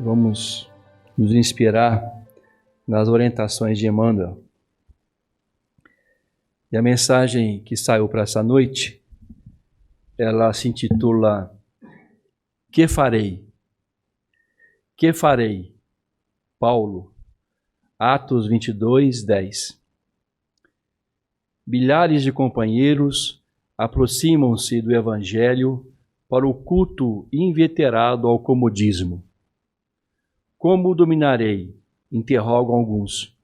Vamos nos inspirar nas orientações de Emmanuel. E a mensagem que saiu para essa noite, ela se intitula Que farei? Que farei? Paulo, Atos 22, 10. Milhares de companheiros aproximam-se do Evangelho para o culto inveterado ao comodismo. Como dominarei? Interrogam alguns.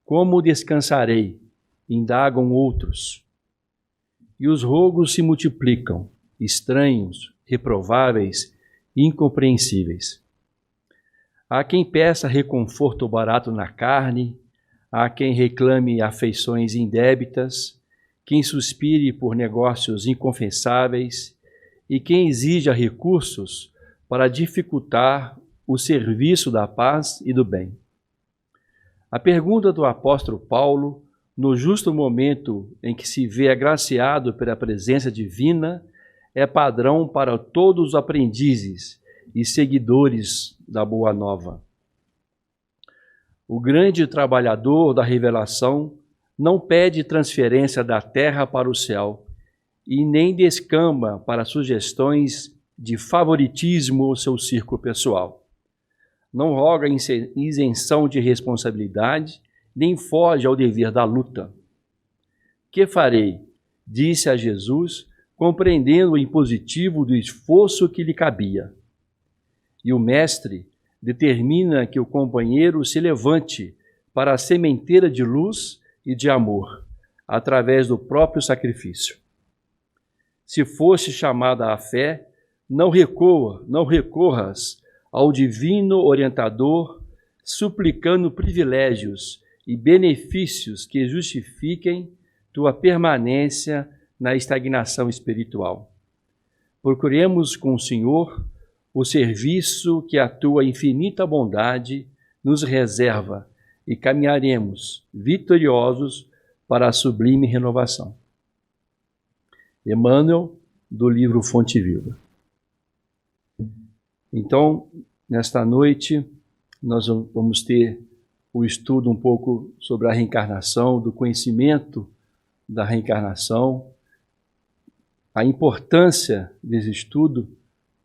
Como descansarei? Indagam outros. E os rogos se multiplicam, estranhos, reprováveis, incompreensíveis. Há quem peça reconforto barato na carne, há quem reclame afeições indébitas, quem suspire por negócios inconfessáveis e quem exija recursos para dificultar o serviço da paz e do bem. A pergunta do apóstolo Paulo, no justo momento em que se vê agraciado pela presença divina, é padrão para todos os aprendizes e seguidores da Boa Nova. O grande trabalhador da revelação não pede transferência da terra para o céu e nem descamba para sugestões de favoritismo ao seu círculo pessoal. Não roga isenção de responsabilidade, nem foge ao dever da luta. Que farei? Disse a Jesus, compreendendo o impositivo do esforço que lhe cabia. E o mestre determina que o companheiro se levante para a sementeira de luz e de amor, através do próprio sacrifício. Se fosse chamada à fé, não recorras ao divino orientador, suplicando privilégios e benefícios que justifiquem tua permanência na estagnação espiritual. Procuremos com o Senhor o serviço que a tua infinita bondade nos reserva e caminharemos vitoriosos para a sublime renovação. Emmanuel, do livro Fonte Viva. Então, nesta noite, nós vamos ter o estudo um pouco sobre a reencarnação, do conhecimento da reencarnação, a importância desse estudo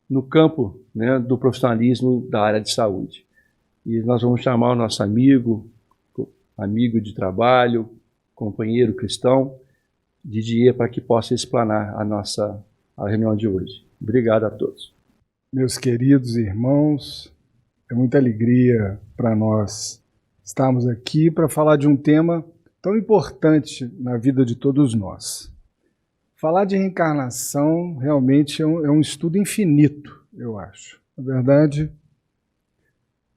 no campo, do profissionalismo da área de saúde. E nós vamos chamar o nosso amigo de trabalho, companheiro cristão, Didier, para que possa explanar a reunião de hoje. Obrigado a todos. Meus queridos irmãos, é muita alegria para nós estarmos aqui para falar de um tema tão importante na vida de todos nós. Falar de reencarnação realmente é um estudo infinito, eu acho. Na verdade,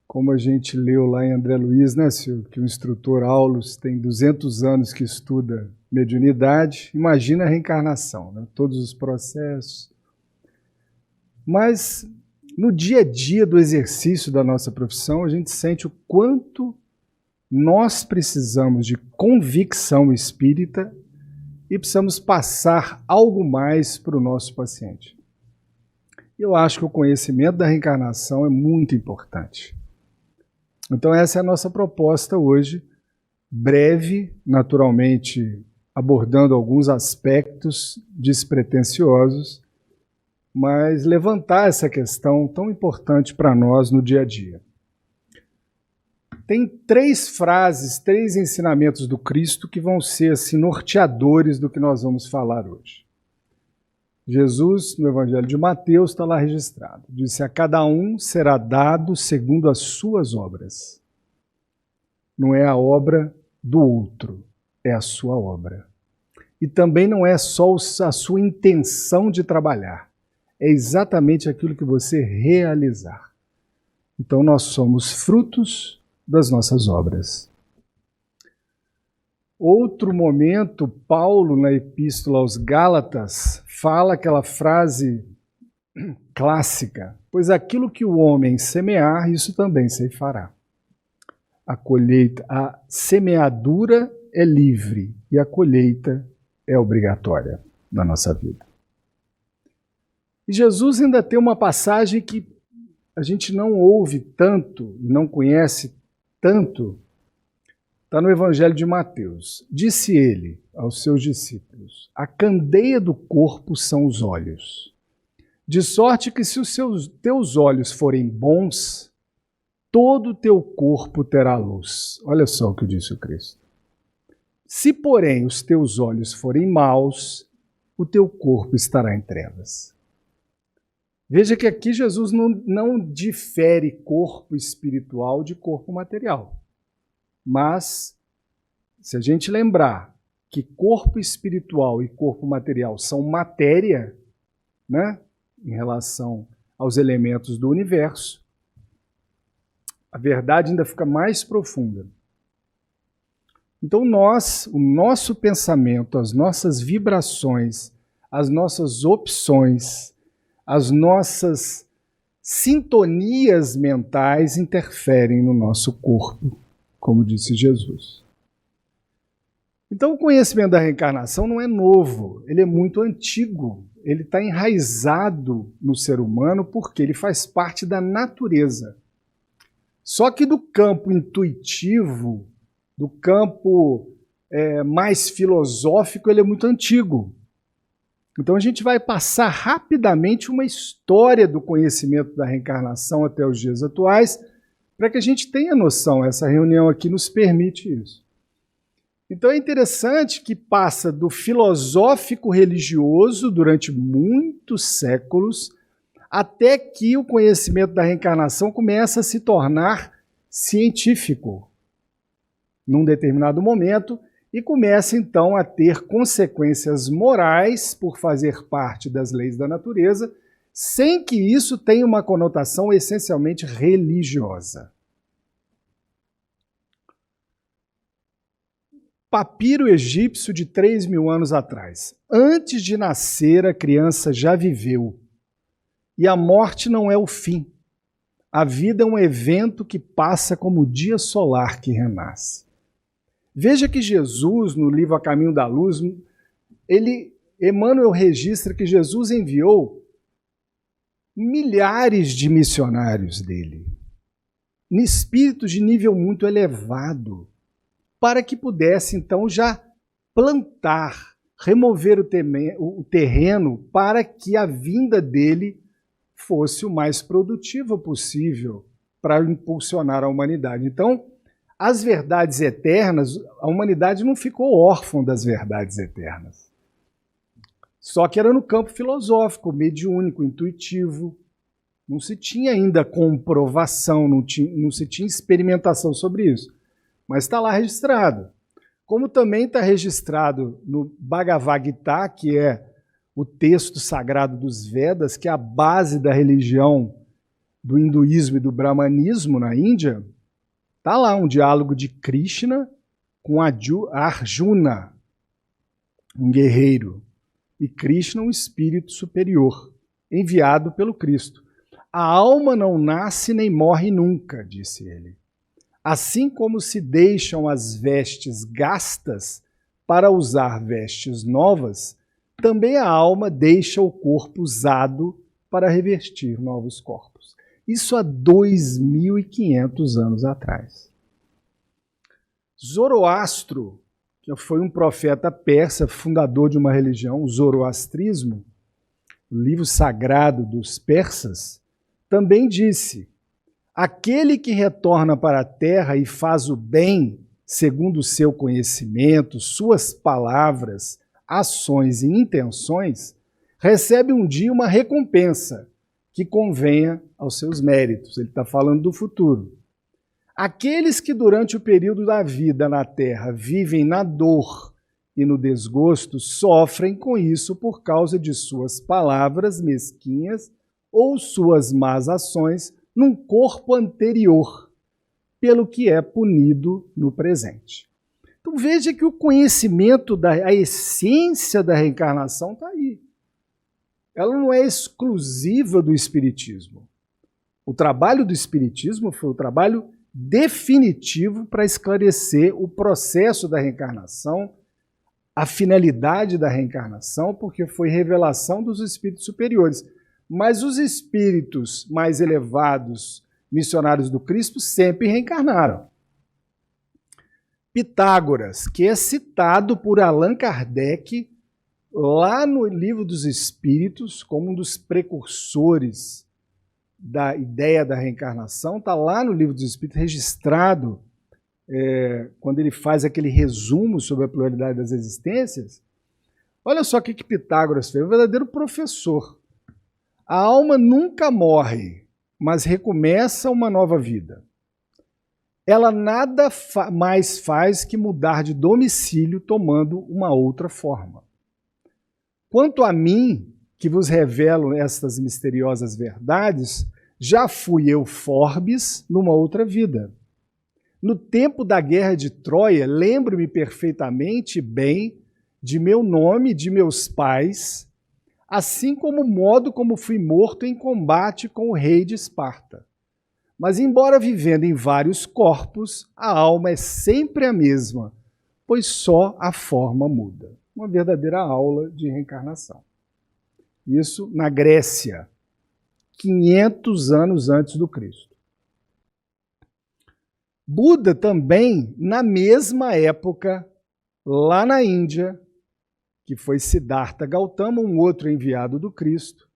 como a gente leu lá em André Luiz, né, Silvio, que o instrutor Aulus tem 200 anos que estuda mediunidade, imagina a reencarnação, né, todos os processos. Mas no dia a dia do exercício da nossa profissão, a gente sente o quanto nós precisamos de convicção espírita e precisamos passar algo mais para o nosso paciente. Eu acho que o conhecimento da reencarnação é muito importante. Então essa é a nossa proposta hoje, breve, naturalmente abordando alguns aspectos despretensiosos, mas levantar essa questão tão importante para nós no dia a dia. Tem 3 frases, 3 ensinamentos do Cristo que vão ser assim, norteadores do que nós vamos falar hoje. Jesus, no Evangelho de Mateus, está lá registrado. Disse, a cada um será dado segundo as suas obras. Não é a obra do outro, é a sua obra. E também não é só a sua intenção de trabalhar. É exatamente aquilo que você realizar. Então nós somos frutos das nossas obras. Outro momento, Paulo, na Epístola aos Gálatas, fala aquela frase clássica, pois aquilo que o homem semear, isso também se fará. A semeadura é livre e a colheita é obrigatória na nossa vida. E Jesus ainda tem uma passagem que a gente não ouve tanto e não conhece tanto, está no Evangelho de Mateus. Disse ele aos seus discípulos: a candeia do corpo são os olhos. De sorte que se os teus olhos forem bons, todo o teu corpo terá luz. Olha só o que disse o Cristo. Se, porém, os teus olhos forem maus, o teu corpo estará em trevas. Veja que aqui Jesus não difere corpo espiritual de corpo material. Mas, se a gente lembrar que corpo espiritual e corpo material são matéria, né, em relação aos elementos do universo, a verdade ainda fica mais profunda. Então o nosso pensamento, as nossas vibrações, as nossas opções, as nossas sintonias mentais interferem no nosso corpo, como disse Jesus. Então o conhecimento da reencarnação não é novo, ele é muito antigo. Ele está enraizado no ser humano porque ele faz parte da natureza. Só que do campo intuitivo, do campo mais filosófico, ele é muito antigo. Então a gente vai passar rapidamente uma história do conhecimento da reencarnação até os dias atuais, para que a gente tenha noção. Essa reunião aqui nos permite isso. Então é interessante que passa do filosófico religioso durante muitos séculos, até que o conhecimento da reencarnação começa a se tornar científico num determinado momento e começa então a ter consequências morais por fazer parte das leis da natureza, sem que isso tenha uma conotação essencialmente religiosa. Papiro egípcio de 3.000 anos atrás. Antes de nascer, a criança já viveu. E a morte não é o fim. A vida é um evento que passa como o dia solar que renasce. Veja que Jesus, no livro A Caminho da Luz, Emmanuel registra que Jesus enviou milhares de missionários dele, em espíritos de nível muito elevado, para que pudesse, então, já plantar, remover o terreno para que a vinda dele fosse o mais produtiva possível para impulsionar a humanidade. Então, as verdades eternas, a humanidade não ficou órfã das verdades eternas. Só que era no campo filosófico, mediúnico, intuitivo. Não se tinha ainda comprovação, não se tinha experimentação sobre isso. Mas está lá registrado. Como também está registrado no Bhagavad Gita, que é o texto sagrado dos Vedas, que é a base da religião do hinduísmo e do brahmanismo na Índia, está lá um diálogo de Krishna com Arjuna, um guerreiro, e Krishna, um espírito superior, enviado pelo Cristo. A alma não nasce nem morre nunca, disse ele. Assim como se deixam as vestes gastas para usar vestes novas, também a alma deixa o corpo usado para revestir novos corpos. Isso há 2.500 anos atrás. Zoroastro, que foi um profeta persa, fundador de uma religião, o zoroastrismo, o livro sagrado dos persas, também disse: aquele que retorna para a terra e faz o bem, segundo o seu conhecimento, suas palavras, ações e intenções, recebe um dia uma recompensa que convenha aos seus méritos. Ele está falando do futuro. Aqueles que durante o período da vida na terra vivem na dor e no desgosto, sofrem com isso por causa de suas palavras mesquinhas ou suas más ações num corpo anterior, pelo que é punido no presente. Então veja que o conhecimento, a essência da reencarnação está aí. Ela não é exclusiva do Espiritismo. O trabalho do Espiritismo foi o trabalho definitivo para esclarecer o processo da reencarnação, a finalidade da reencarnação, porque foi revelação dos espíritos superiores. Mas os espíritos mais elevados, missionários do Cristo, sempre reencarnaram. Pitágoras, que é citado por Allan Kardec lá no Livro dos Espíritos, como um dos precursores da ideia da reencarnação, está lá no Livro dos Espíritos, registrado, quando ele faz aquele resumo sobre a pluralidade das existências. Olha só o que Pitágoras fez, um verdadeiro professor. A alma nunca morre, mas recomeça uma nova vida. Ela nada mais faz que mudar de domicílio tomando uma outra forma. Quanto a mim, que vos revelo estas misteriosas verdades, já fui eu Forbes numa outra vida. No tempo da guerra de Troia, lembro-me perfeitamente bem de meu nome e de meus pais, assim como o modo como fui morto em combate com o rei de Esparta. Mas, embora vivendo em vários corpos, a alma é sempre a mesma, pois só a forma muda. Uma verdadeira aula de reencarnação. Isso na Grécia, 500 anos antes do Cristo. Buda também, na mesma época, lá na Índia, que foi Siddhartha Gautama, um outro enviado do Cristo,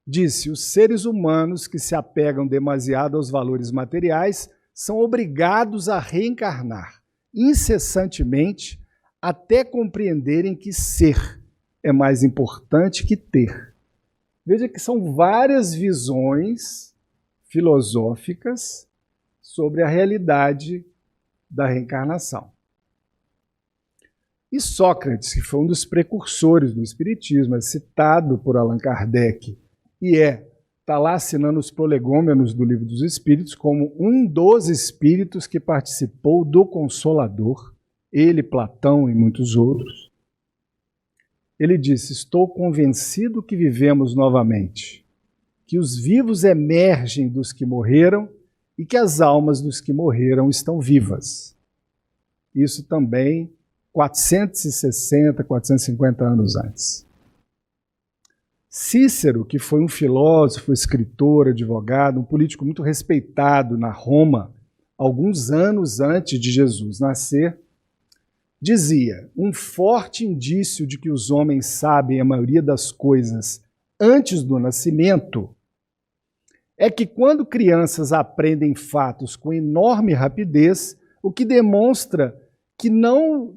disse: os seres humanos que se apegam demasiado aos valores materiais são obrigados a reencarnar incessantemente até compreenderem que ser é mais importante que ter. Veja que são várias visões filosóficas sobre a realidade da reencarnação. E Sócrates, que foi um dos precursores do Espiritismo, é citado por Allan Kardec e está lá assinando os prolegômenos do Livro dos Espíritos como um dos espíritos que participou do Consolador, ele, Platão e muitos outros. Ele disse: estou convencido que vivemos novamente, que os vivos emergem dos que morreram e que as almas dos que morreram estão vivas. Isso também 460, 450 anos antes. Cícero, que foi um filósofo, escritor, advogado, um político muito respeitado na Roma, alguns anos antes de Jesus nascer, dizia: um forte indício de que os homens sabem a maioria das coisas antes do nascimento é que quando crianças aprendem fatos com enorme rapidez, o que demonstra que não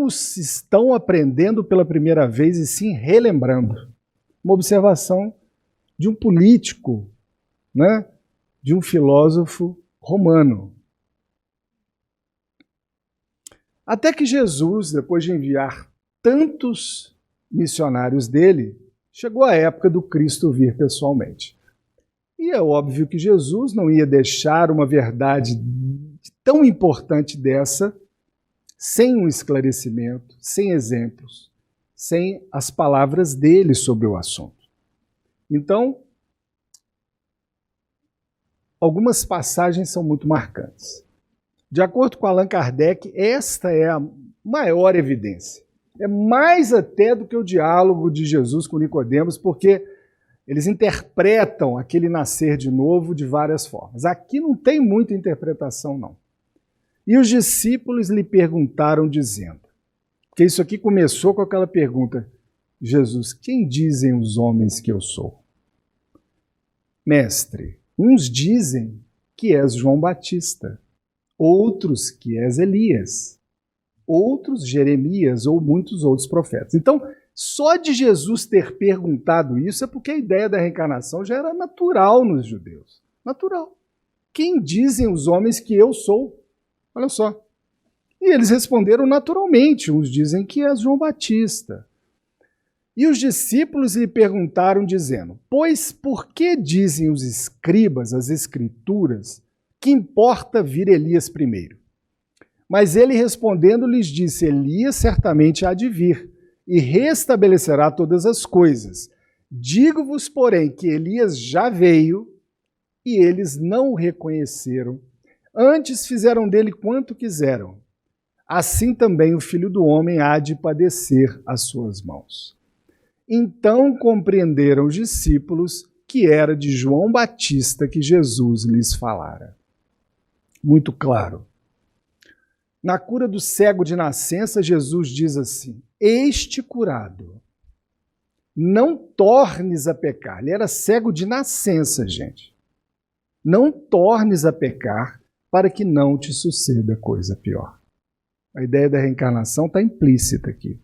os estão aprendendo pela primeira vez e sim relembrando. Uma observação de um político, né? De um filósofo romano. Até que Jesus, depois de enviar tantos missionários dele, chegou a época do Cristo vir pessoalmente. E é óbvio que Jesus não ia deixar uma verdade tão importante dessa sem um esclarecimento, sem exemplos, sem as palavras dele sobre o assunto. Então, algumas passagens são muito marcantes. De acordo com Allan Kardec, esta é a maior evidência. É mais até do que o diálogo de Jesus com Nicodemos, porque eles interpretam aquele nascer de novo de várias formas. Aqui não tem muita interpretação, não. E os discípulos lhe perguntaram, dizendo, porque isso aqui começou com aquela pergunta: Jesus, quem dizem os homens que eu sou? Mestre, uns dizem que és João Batista, outros que és Elias, outros Jeremias ou muitos outros profetas. Então, só de Jesus ter perguntado isso é porque a ideia da reencarnação já era natural nos judeus. Natural. Quem dizem os homens que eu sou? Olha só. E eles responderam naturalmente. Uns dizem que és João Batista. E os discípulos lhe perguntaram, dizendo: pois por que dizem os escribas, as escrituras, que importa vir Elias primeiro? Mas ele respondendo lhes disse: Elias certamente há de vir e restabelecerá todas as coisas. Digo-vos, porém, que Elias já veio e eles não o reconheceram. Antes fizeram dele quanto quiseram. Assim também o Filho do Homem há de padecer às suas mãos. Então compreenderam os discípulos que era de João Batista que Jesus lhes falara. Muito claro. Na cura do cego de nascença, Jesus diz assim: este curado, não tornes a pecar. Ele era cego de nascença, gente. Não tornes a pecar para que não te suceda coisa pior. A ideia da reencarnação está implícita aqui.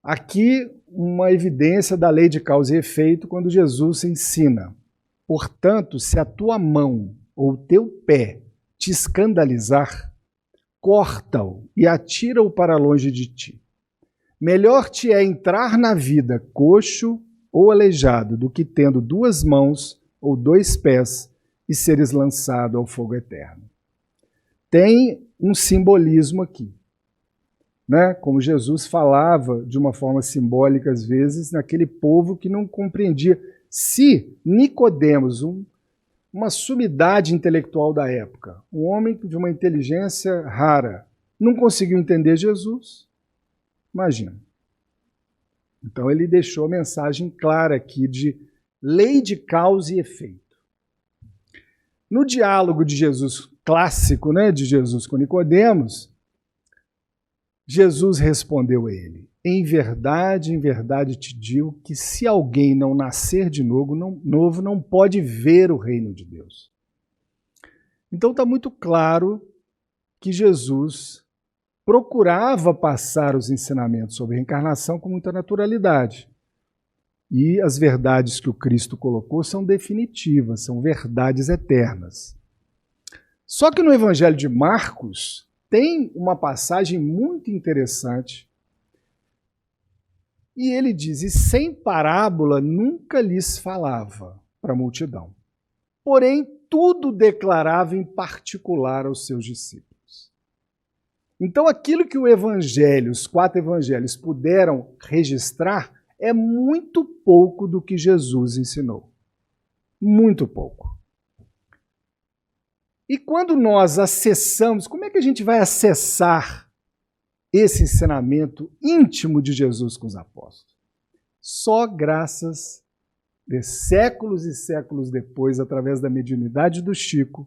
Aqui, uma evidência da lei de causa e efeito quando Jesus ensina. Portanto, se a tua mão ou o teu pé te escandalizar, corta-o e atira-o para longe de ti. Melhor te é entrar na vida coxo ou aleijado do que tendo 2 mãos ou 2 pés e seres lançado ao fogo eterno. Tem um simbolismo aqui, né? Como Jesus falava de uma forma simbólica às vezes naquele povo que não compreendia. Se Nicodemos, uma sumidade intelectual da época, um homem de uma inteligência rara, não conseguiu entender Jesus, imagina. Então ele deixou a mensagem clara aqui de lei de causa e efeito. No diálogo de Jesus clássico, né, de Jesus com Nicodemos, Jesus respondeu a ele: em verdade te digo que se alguém não nascer de novo, não pode ver o reino de Deus. Então está muito claro que Jesus procurava passar os ensinamentos sobre reencarnação com muita naturalidade. E as verdades que o Cristo colocou são definitivas, são verdades eternas. Só que no Evangelho de Marcos tem uma passagem muito interessante. E ele diz: e sem parábola nunca lhes falava para a multidão. Porém, tudo declarava em particular aos seus discípulos. Então, aquilo que o Evangelho, os 4 evangelhos, puderam registrar é muito pouco do que Jesus ensinou. Muito pouco. E quando nós acessamos, como é que a gente vai acessar esse ensinamento íntimo de Jesus com os apóstolos? Só graças de séculos e séculos depois, através da mediunidade do Chico,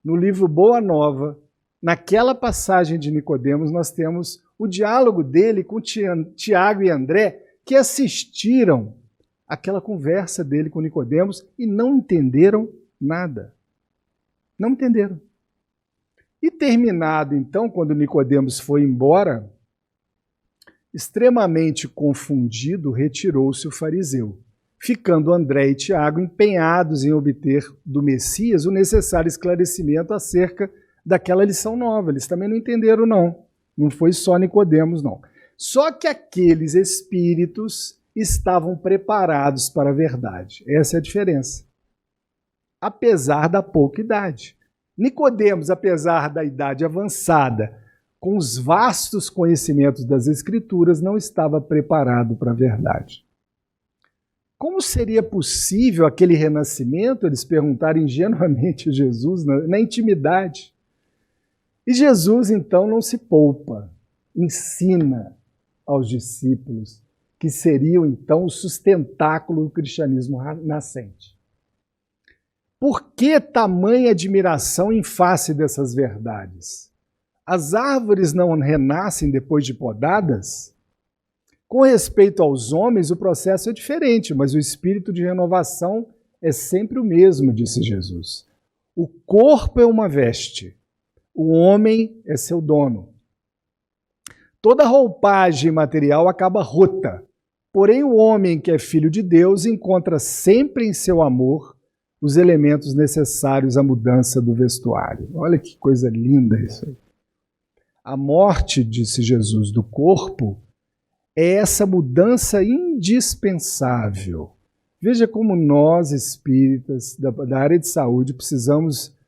no livro Boa Nova, naquela passagem de Nicodemos, nós temos o diálogo dele com Tiago e André, que assistiram àquela conversa dele com Nicodemos e não entenderam nada. Não entenderam. E terminado, então, quando Nicodemos foi embora, extremamente confundido, retirou-se o fariseu, ficando André e Tiago empenhados em obter do Messias o necessário esclarecimento acerca daquela lição nova. Eles também não entenderam, não. Não foi só Nicodemos, não. Só que aqueles espíritos estavam preparados para a verdade. Essa é a diferença. Apesar da pouca idade. Nicodemos, apesar da idade avançada, com os vastos conhecimentos das Escrituras, não estava preparado para a verdade. Como seria possível aquele renascimento? Eles perguntaram ingenuamente a Jesus, na intimidade. E Jesus, então, não se poupa, ensina aos discípulos, que seriam, então, o sustentáculo do cristianismo nascente. Por que tamanha admiração em face dessas verdades? As árvores não renascem depois de podadas? Com respeito aos homens, o processo é diferente, mas o espírito de renovação é sempre o mesmo, disse Jesus. O corpo é uma veste, o homem é seu dono. Toda roupagem material acaba rota, porém o homem que é filho de Deus encontra sempre em seu amor os elementos necessários à mudança do vestuário. Olha que coisa linda isso aí. A morte, disse Jesus, do corpo é essa mudança indispensável. Veja como nós, espíritas da área de saúde, precisamos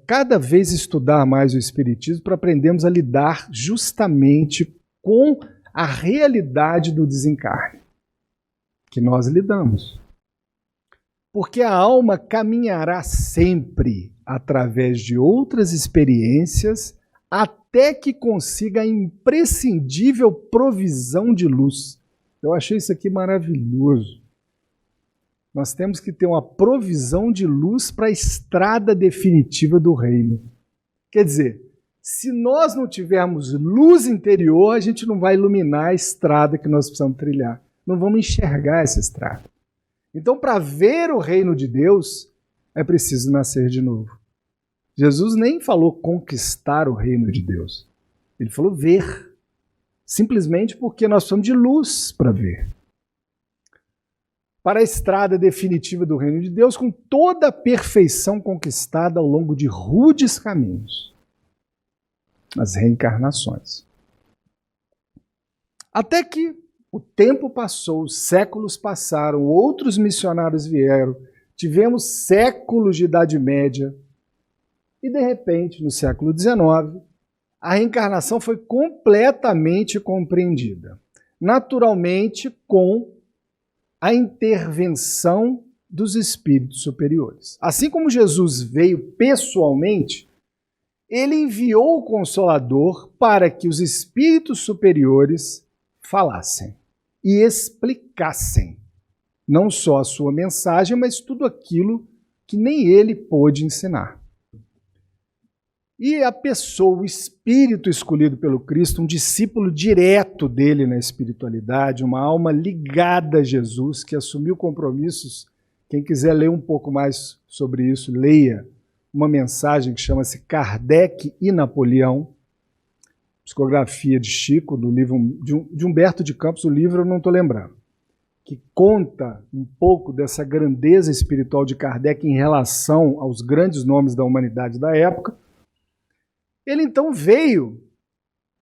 cada vez estudar mais o espiritismo para aprendermos a lidar justamente com a realidade do desencarne, que nós lidamos. Porque a alma caminhará sempre através de outras experiências até que consiga a imprescindível provisão de luz. Eu achei isso aqui maravilhoso. Nós temos que ter uma provisão de luz para a estrada definitiva do reino. Quer dizer, se nós não tivermos luz interior, a gente não vai iluminar a estrada que nós precisamos trilhar. Não vamos enxergar essa estrada. Então, para ver o reino de Deus, é preciso nascer de novo. Jesus nem falou conquistar o reino de Deus. Ele falou ver. Simplesmente porque nós precisamos de luz para ver. Para a estrada definitiva do reino de Deus, com toda a perfeição conquistada ao longo de rudes caminhos. As reencarnações. Até que o tempo passou, os séculos passaram, outros missionários vieram, tivemos séculos de Idade Média, e de repente, no século XIX, a reencarnação foi completamente compreendida. Naturalmente, com a intervenção dos espíritos superiores. Assim como Jesus veio pessoalmente, ele enviou o Consolador para que os espíritos superiores falassem e explicassem não só a sua mensagem, mas tudo aquilo que nem ele pôde ensinar. E a pessoa, o espírito escolhido pelo Cristo, um discípulo direto dele na espiritualidade, uma alma ligada a Jesus, que assumiu compromissos. Quem quiser ler um pouco mais sobre isso, leia uma mensagem que chama-se Kardec e Napoleão, psicografia de Chico, do livro de Humberto de Campos, o livro eu não estou lembrando, que conta um pouco dessa grandeza espiritual de Kardec em relação aos grandes nomes da humanidade da época. Ele então veio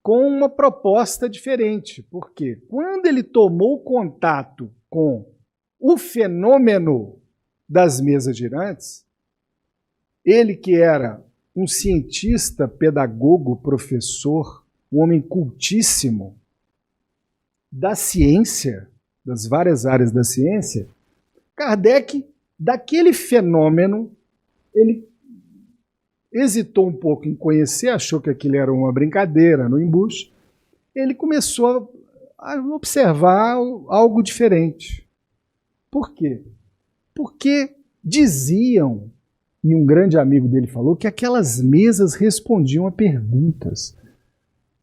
com uma proposta diferente, porque quando ele tomou contato com o fenômeno das mesas girantes, ele que era um cientista, pedagogo, professor, um homem cultíssimo da ciência, das várias áreas da ciência, Kardec, daquele fenômeno, ele hesitou um pouco em conhecer, achou que aquilo era uma brincadeira, no embuste. Ele começou a observar algo diferente. Por quê? Porque diziam, e um grande amigo dele falou, que aquelas mesas respondiam a perguntas.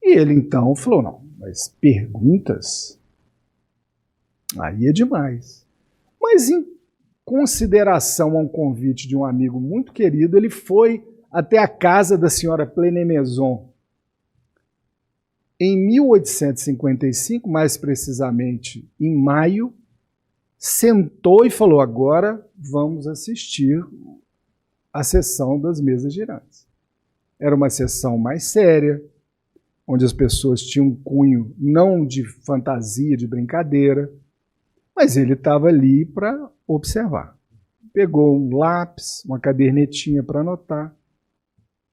E ele então falou, não, mas perguntas? Aí é demais. Mas em consideração a um convite de um amigo muito querido, ele foi até a casa da senhora Plenemaison. Em 1855, mais precisamente em maio, sentou e falou, agora vamos assistir a sessão das mesas girantes. Era uma sessão mais séria, onde as pessoas tinham um cunho não de fantasia, de brincadeira, mas ele estava ali para observar. Pegou um lápis, uma cadernetinha para anotar,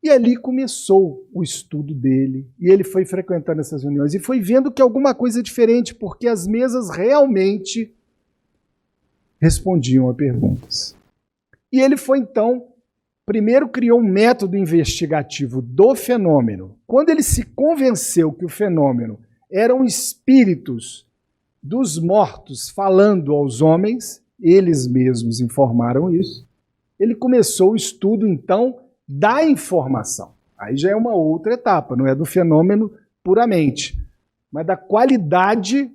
e ali começou o estudo dele, e ele foi frequentando essas reuniões, e foi vendo que alguma coisa é diferente, porque as mesas realmente respondiam a perguntas. E ele foi então, primeiro criou um método investigativo do fenômeno. Quando ele se convenceu que o fenômeno eram espíritos dos mortos falando aos homens, eles mesmos informaram isso, ele começou o estudo então da informação. Aí já é uma outra etapa, não é do fenômeno puramente, mas da qualidade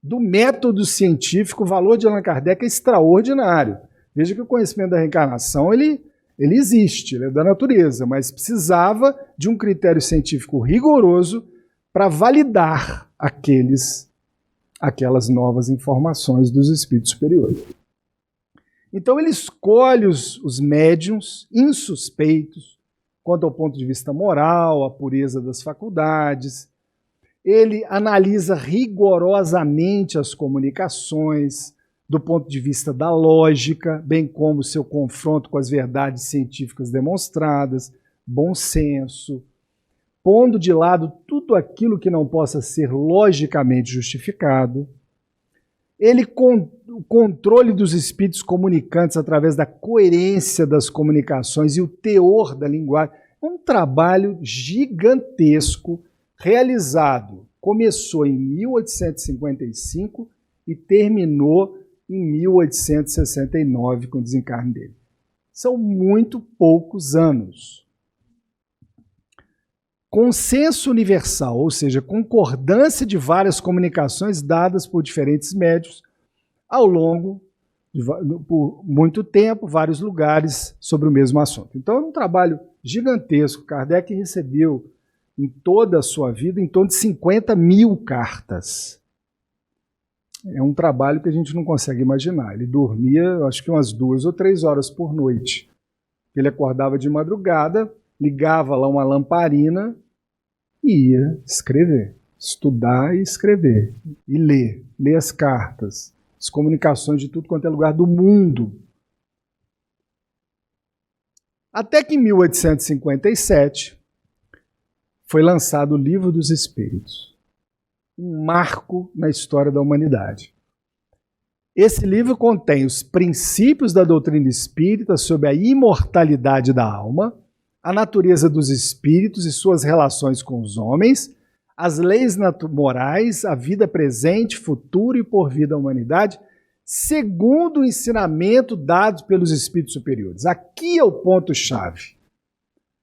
do método científico. O valor de Allan Kardec é extraordinário. Veja que o conhecimento da reencarnação ele existe, ele é da natureza, mas precisava de um critério científico rigoroso para validar aquelas novas informações dos espíritos superiores. Então ele escolhe os médiuns insuspeitos quanto ao ponto de vista moral, a pureza das faculdades. Ele analisa rigorosamente as comunicações do ponto de vista da lógica, bem como seu confronto com as verdades científicas demonstradas, bom senso, pondo de lado tudo aquilo que não possa ser logicamente justificado. Ele o controle dos espíritos comunicantes através da coerência das comunicações e o teor da linguagem. Um trabalho gigantesco realizado. Começou em 1855 e terminou em 1869 com o desencarne dele. São muito poucos anos. Consenso universal, ou seja, concordância de várias comunicações dadas por diferentes médiuns ao longo por muito tempo, vários lugares sobre o mesmo assunto. Então, é um trabalho gigantesco. Kardec recebeu em toda a sua vida em torno de 50 mil cartas. É um trabalho que a gente não consegue imaginar. Ele dormia, acho que umas 2 ou 3 horas por noite. Ele acordava de madrugada, ligava lá uma lamparina e ia escrever, estudar e escrever, e ler as cartas, as comunicações de tudo quanto é lugar do mundo. Até que em 1857 foi lançado o Livro dos Espíritos, um marco na história da humanidade. Esse livro contém os princípios da doutrina espírita sobre a imortalidade da alma, a natureza dos espíritos e suas relações com os homens, as leis morais, a vida presente, futuro e porvir da humanidade, segundo o ensinamento dado pelos espíritos superiores. Aqui é o ponto-chave.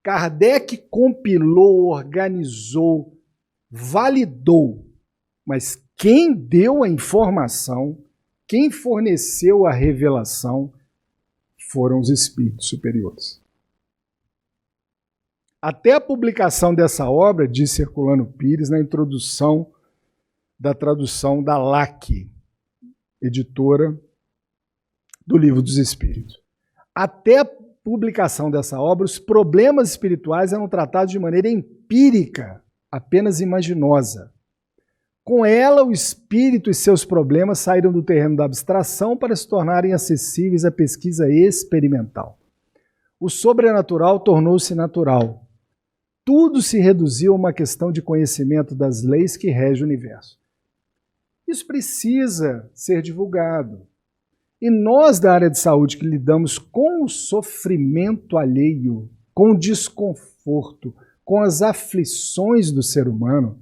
Kardec compilou, organizou, validou, mas quem deu a informação, quem forneceu a revelação, foram os espíritos superiores. Até a publicação dessa obra, disse Herculano Pires na introdução da tradução da LAC, editora do Livro dos Espíritos. Até a publicação dessa obra, os problemas espirituais eram tratados de maneira empírica, apenas imaginosa. Com ela, o espírito e seus problemas saíram do terreno da abstração para se tornarem acessíveis à pesquisa experimental. O sobrenatural tornou-se natural. Tudo se reduziu a uma questão de conhecimento das leis que regem o universo. Isso precisa ser divulgado. E nós, da área de saúde, que lidamos com o sofrimento alheio, com o desconforto, com as aflições do ser humano,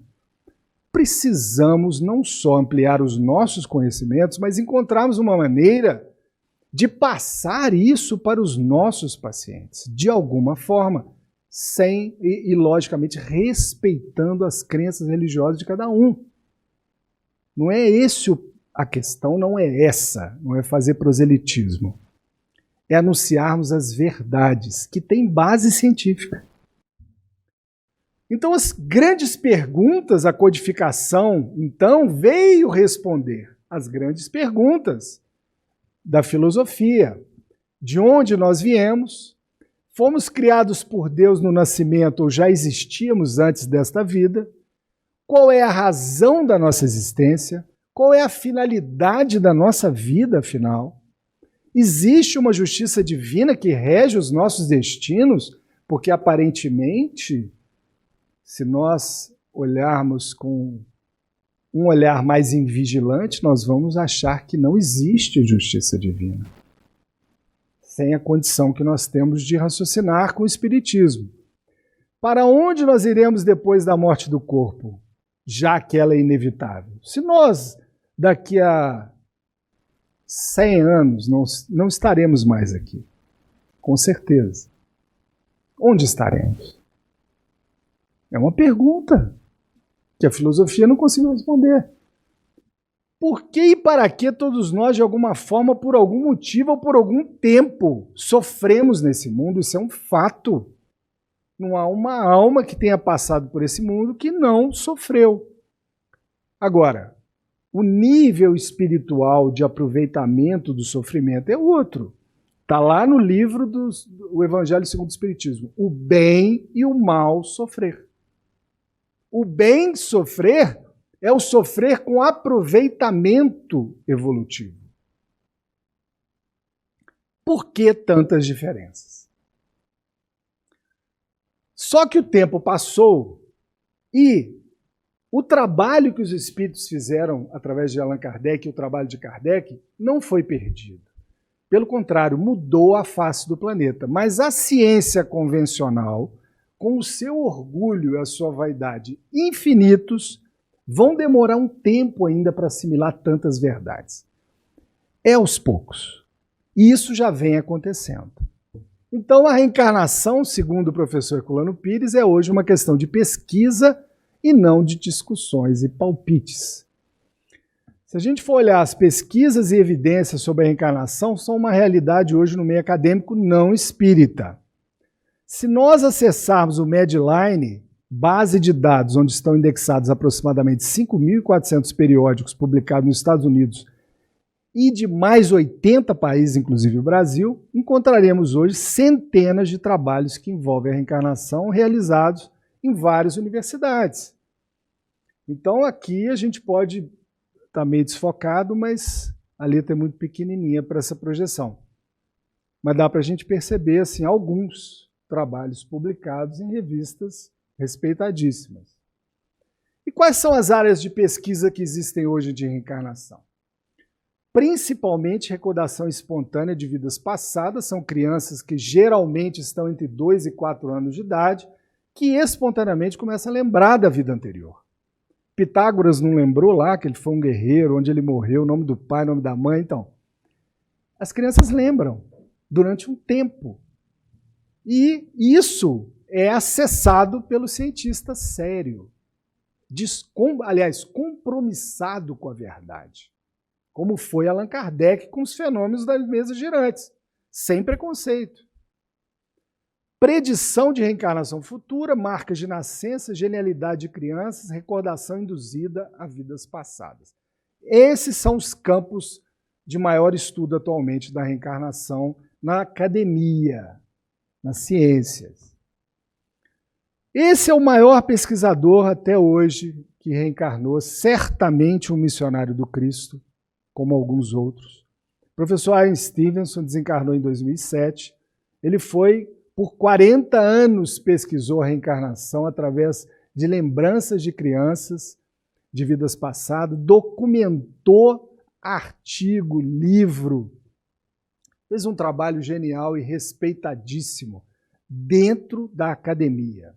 precisamos não só ampliar os nossos conhecimentos, mas encontrarmos uma maneira de passar isso para os nossos pacientes, de alguma forma, sem e logicamente, respeitando as crenças religiosas de cada um. Não é esse a questão, não é essa, não é fazer proselitismo. É anunciarmos as verdades que têm base científica. Então, as grandes perguntas, a codificação, então, veio responder as grandes perguntas da filosofia. De onde nós viemos? Fomos criados por Deus no nascimento ou já existíamos antes desta vida? Qual é a razão da nossa existência? Qual é a finalidade da nossa vida, afinal? Existe uma justiça divina que rege os nossos destinos? Porque, aparentemente, se nós olharmos com um olhar mais invigilante, nós vamos achar que não existe justiça divina. Sem a condição que nós temos de raciocinar com o Espiritismo. Para onde nós iremos depois da morte do corpo, já que ela é inevitável? Se nós, daqui a 100 anos, não estaremos mais aqui, com certeza, onde estaremos? É uma pergunta que a filosofia não conseguiu responder. Por que e para que todos nós, de alguma forma, por algum motivo ou por algum tempo, sofremos nesse mundo? Isso é um fato. Não há uma alma que tenha passado por esse mundo que não sofreu. Agora, o nível espiritual de aproveitamento do sofrimento é outro. Está lá no livro do Evangelho segundo o Espiritismo. O bem e o mal sofrer. O bem sofrer é o sofrer com aproveitamento evolutivo. Por que tantas diferenças? Só que o tempo passou e o trabalho que os espíritos fizeram através de Allan Kardec e o trabalho de Kardec não foi perdido. Pelo contrário, mudou a face do planeta. Mas a ciência convencional com o seu orgulho e a sua vaidade infinitos, vão demorar um tempo ainda para assimilar tantas verdades. É aos poucos. E isso já vem acontecendo. Então, a reencarnação, segundo o professor Herculano Pires, é hoje uma questão de pesquisa e não de discussões e palpites. Se a gente for olhar as pesquisas e evidências sobre a reencarnação, são uma realidade hoje no meio acadêmico não espírita. Se nós acessarmos o Medline, base de dados onde estão indexados aproximadamente 5.400 periódicos publicados nos Estados Unidos e de mais 80 países, inclusive o Brasil, encontraremos hoje centenas de trabalhos que envolvem a reencarnação realizados em várias universidades. Então aqui a gente pode estar meio desfocado, mas a letra é muito pequenininha para essa projeção. Mas dá para a gente perceber assim, alguns trabalhos publicados em revistas respeitadíssimas. E quais são as áreas de pesquisa que existem hoje de reencarnação? Principalmente recordação espontânea de vidas passadas, são crianças que geralmente estão entre 2 e 4 anos de idade, que espontaneamente começam a lembrar da vida anterior. Pitágoras não lembrou lá que ele foi um guerreiro, onde ele morreu, o nome do pai, o nome da mãe, então. As crianças lembram durante um tempo. E isso é acessado pelo cientista sério, compromissado com a verdade, como foi Allan Kardec com os fenômenos das mesas girantes, sem preconceito. Predição de reencarnação futura, marcas de nascença, genialidade de crianças, recordação induzida a vidas passadas. Esses são os campos de maior estudo atualmente da reencarnação na academia, nas ciências. Esse é o maior pesquisador até hoje que reencarnou, certamente um missionário do Cristo, como alguns outros. O professor Ian Stevenson desencarnou em 2007. Ele foi, por 40 anos, pesquisou a reencarnação através de lembranças de crianças, de vidas passadas, documentou artigo, livro, fez um trabalho genial e respeitadíssimo dentro da academia.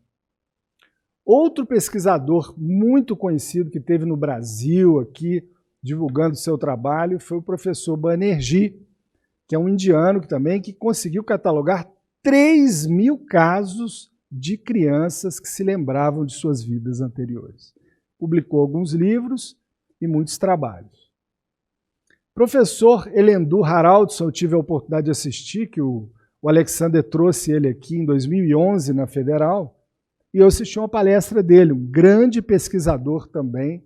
Outro pesquisador muito conhecido que teve no Brasil, aqui, divulgando seu trabalho, foi o professor Banerjee, que é um indiano que conseguiu catalogar 3.000 casos de crianças que se lembravam de suas vidas anteriores. Publicou alguns livros e muitos trabalhos. Professor Elendur Haraldson, eu tive a oportunidade de assistir, que o Alexander trouxe ele aqui em 2011 na Federal, e eu assisti uma palestra dele, um grande pesquisador também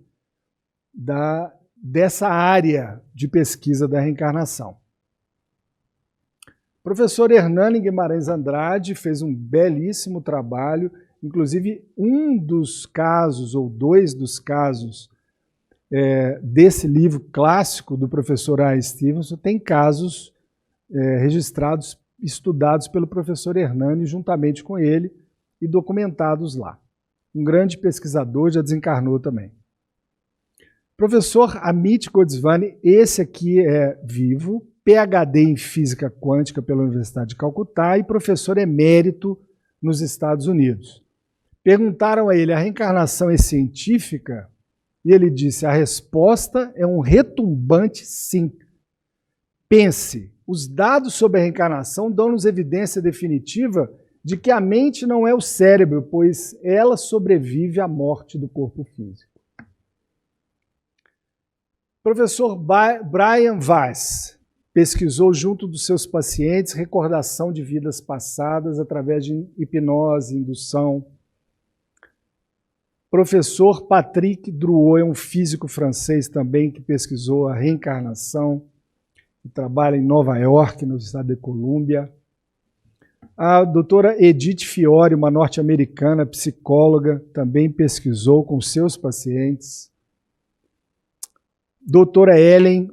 dessa área de pesquisa da reencarnação. O professor Hernani Guimarães Andrade fez um belíssimo trabalho, inclusive um dos casos, ou 2 dos casos, desse livro clássico do professor A. Stevenson, tem casos registrados, estudados pelo professor Hernani juntamente com ele e documentados lá. Um grande pesquisador, já desencarnou também. Professor Amit Goswami, esse aqui é vivo, PhD em Física Quântica pela Universidade de Calcutá e professor emérito nos Estados Unidos. Perguntaram a ele, a reencarnação é científica? E ele disse, a resposta é um retumbante sim. Pense, os dados sobre a reencarnação dão-nos evidência definitiva de que a mente não é o cérebro, pois ela sobrevive à morte do corpo físico. Professor Brian Weiss pesquisou junto dos seus pacientes recordação de vidas passadas através de hipnose, indução. Professor Patrick Drouot é um físico francês também que pesquisou a reencarnação, que trabalha em Nova York, no estado de Colômbia. A doutora Edith Fiore, uma norte-americana psicóloga, também pesquisou com seus pacientes. Doutora Ellen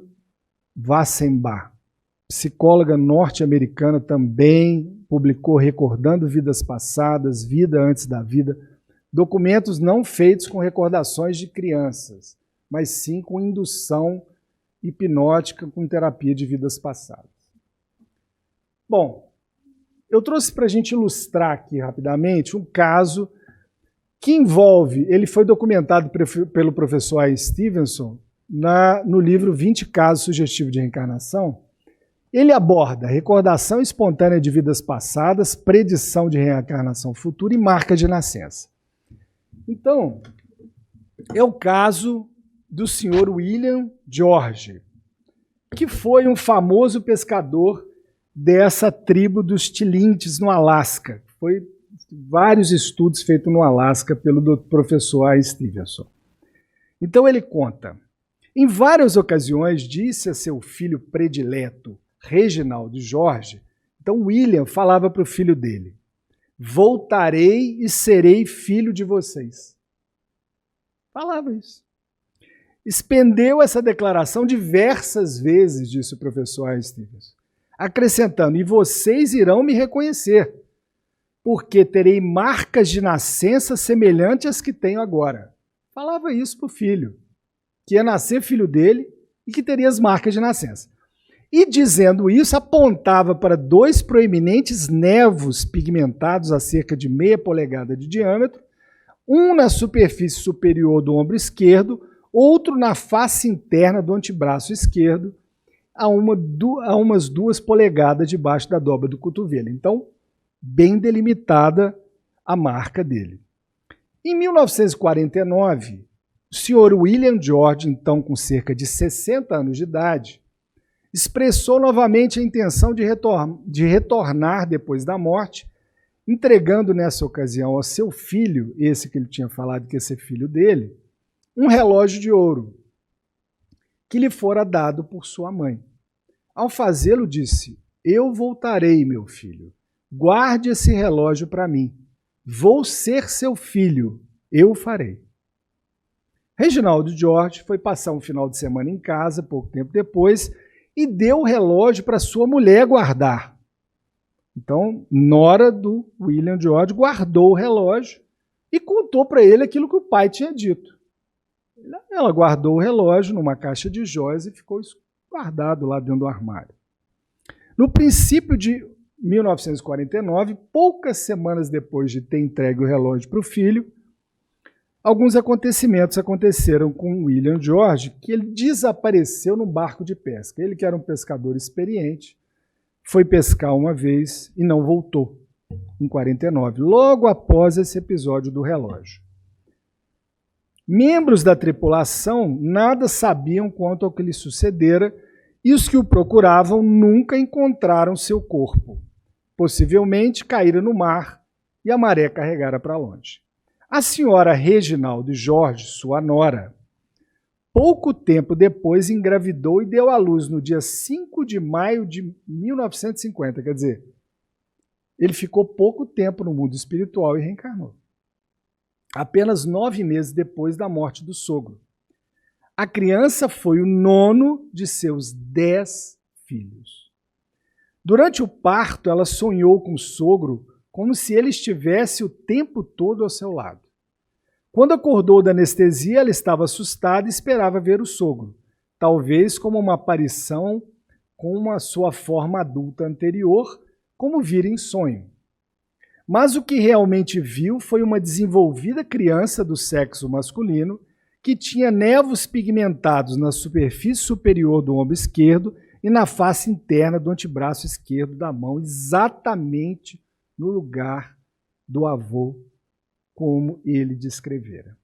Wassenbach, psicóloga norte-americana, também publicou Recordando Vidas Passadas, Vida Antes da Vida, documentos não feitos com recordações de crianças, mas sim com indução hipnótica com terapia de vidas passadas. Bom, Eu trouxe para a gente ilustrar aqui rapidamente um caso que envolve, ele foi documentado pelo professor A. Stevenson no livro 20 Casos Sugestivos de Reencarnação. Ele aborda recordação espontânea de vidas passadas, predição de reencarnação futura e marca de nascença. Então, é o caso do senhor William George, que foi um famoso pescador dessa tribo dos Tilintes, no Alasca. Foi vários estudos feitos no Alasca pelo professor A. Stevenson. Então ele conta, em várias ocasiões disse a seu filho predileto, Reginaldo George, então William falava para o filho dele, voltarei e serei filho de vocês. Falava isso. Expendeu essa declaração diversas vezes, disse o professor A. Stevenson, acrescentando, e vocês irão me reconhecer, porque terei marcas de nascença semelhantes às que tenho agora. Falava isso para o filho, que ia nascer filho dele e que teria as marcas de nascença. E dizendo isso, apontava para dois proeminentes nervos pigmentados a cerca de meia polegada de diâmetro, um na superfície superior do ombro esquerdo, outro na face interna do antebraço esquerdo, a umas 2 polegadas debaixo da dobra do cotovelo. Então, bem delimitada a marca dele. Em 1949, o senhor William George, então com cerca de 60 anos de idade, expressou novamente a intenção de retornar depois da morte, entregando nessa ocasião ao seu filho, esse que ele tinha falado que ia ser filho dele, um relógio de ouro, que lhe fora dado por sua mãe. Ao fazê-lo, disse, eu voltarei, meu filho, guarde esse relógio para mim, vou ser seu filho, eu farei. Reginaldo George foi passar um final de semana em casa, pouco tempo depois, e deu o relógio para sua mulher guardar. Então, nora do William George guardou o relógio e contou para ele aquilo que o pai tinha dito. Ela guardou o relógio numa caixa de joias e ficou guardado lá dentro do armário. No princípio de 1949, poucas semanas depois de ter entregue o relógio para o filho, alguns acontecimentos aconteceram com William George, que ele desapareceu num barco de pesca. Ele, que era um pescador experiente, foi pescar uma vez e não voltou, em 49, logo após esse episódio do relógio. Membros da tripulação nada sabiam quanto ao que lhe sucedera e os que o procuravam nunca encontraram seu corpo. Possivelmente caíra no mar e a maré carregara para longe. A senhora Reginaldo George, sua nora, pouco tempo depois engravidou e deu à luz no dia 5 de maio de 1950. Quer dizer, ele ficou pouco tempo no mundo espiritual e reencarnou. Apenas 9 meses depois da morte do sogro. A criança foi o 9º de seus 10 filhos. Durante o parto, ela sonhou com o sogro como se ele estivesse o tempo todo ao seu lado. Quando acordou da anestesia, ela estava assustada e esperava ver o sogro, talvez como uma aparição com a sua forma adulta anterior, como vira em sonho. Mas o que realmente viu foi uma desenvolvida criança do sexo masculino que tinha nervos pigmentados na superfície superior do ombro esquerdo e na face interna do antebraço esquerdo da mão, exatamente no lugar do avô, como ele descrevera.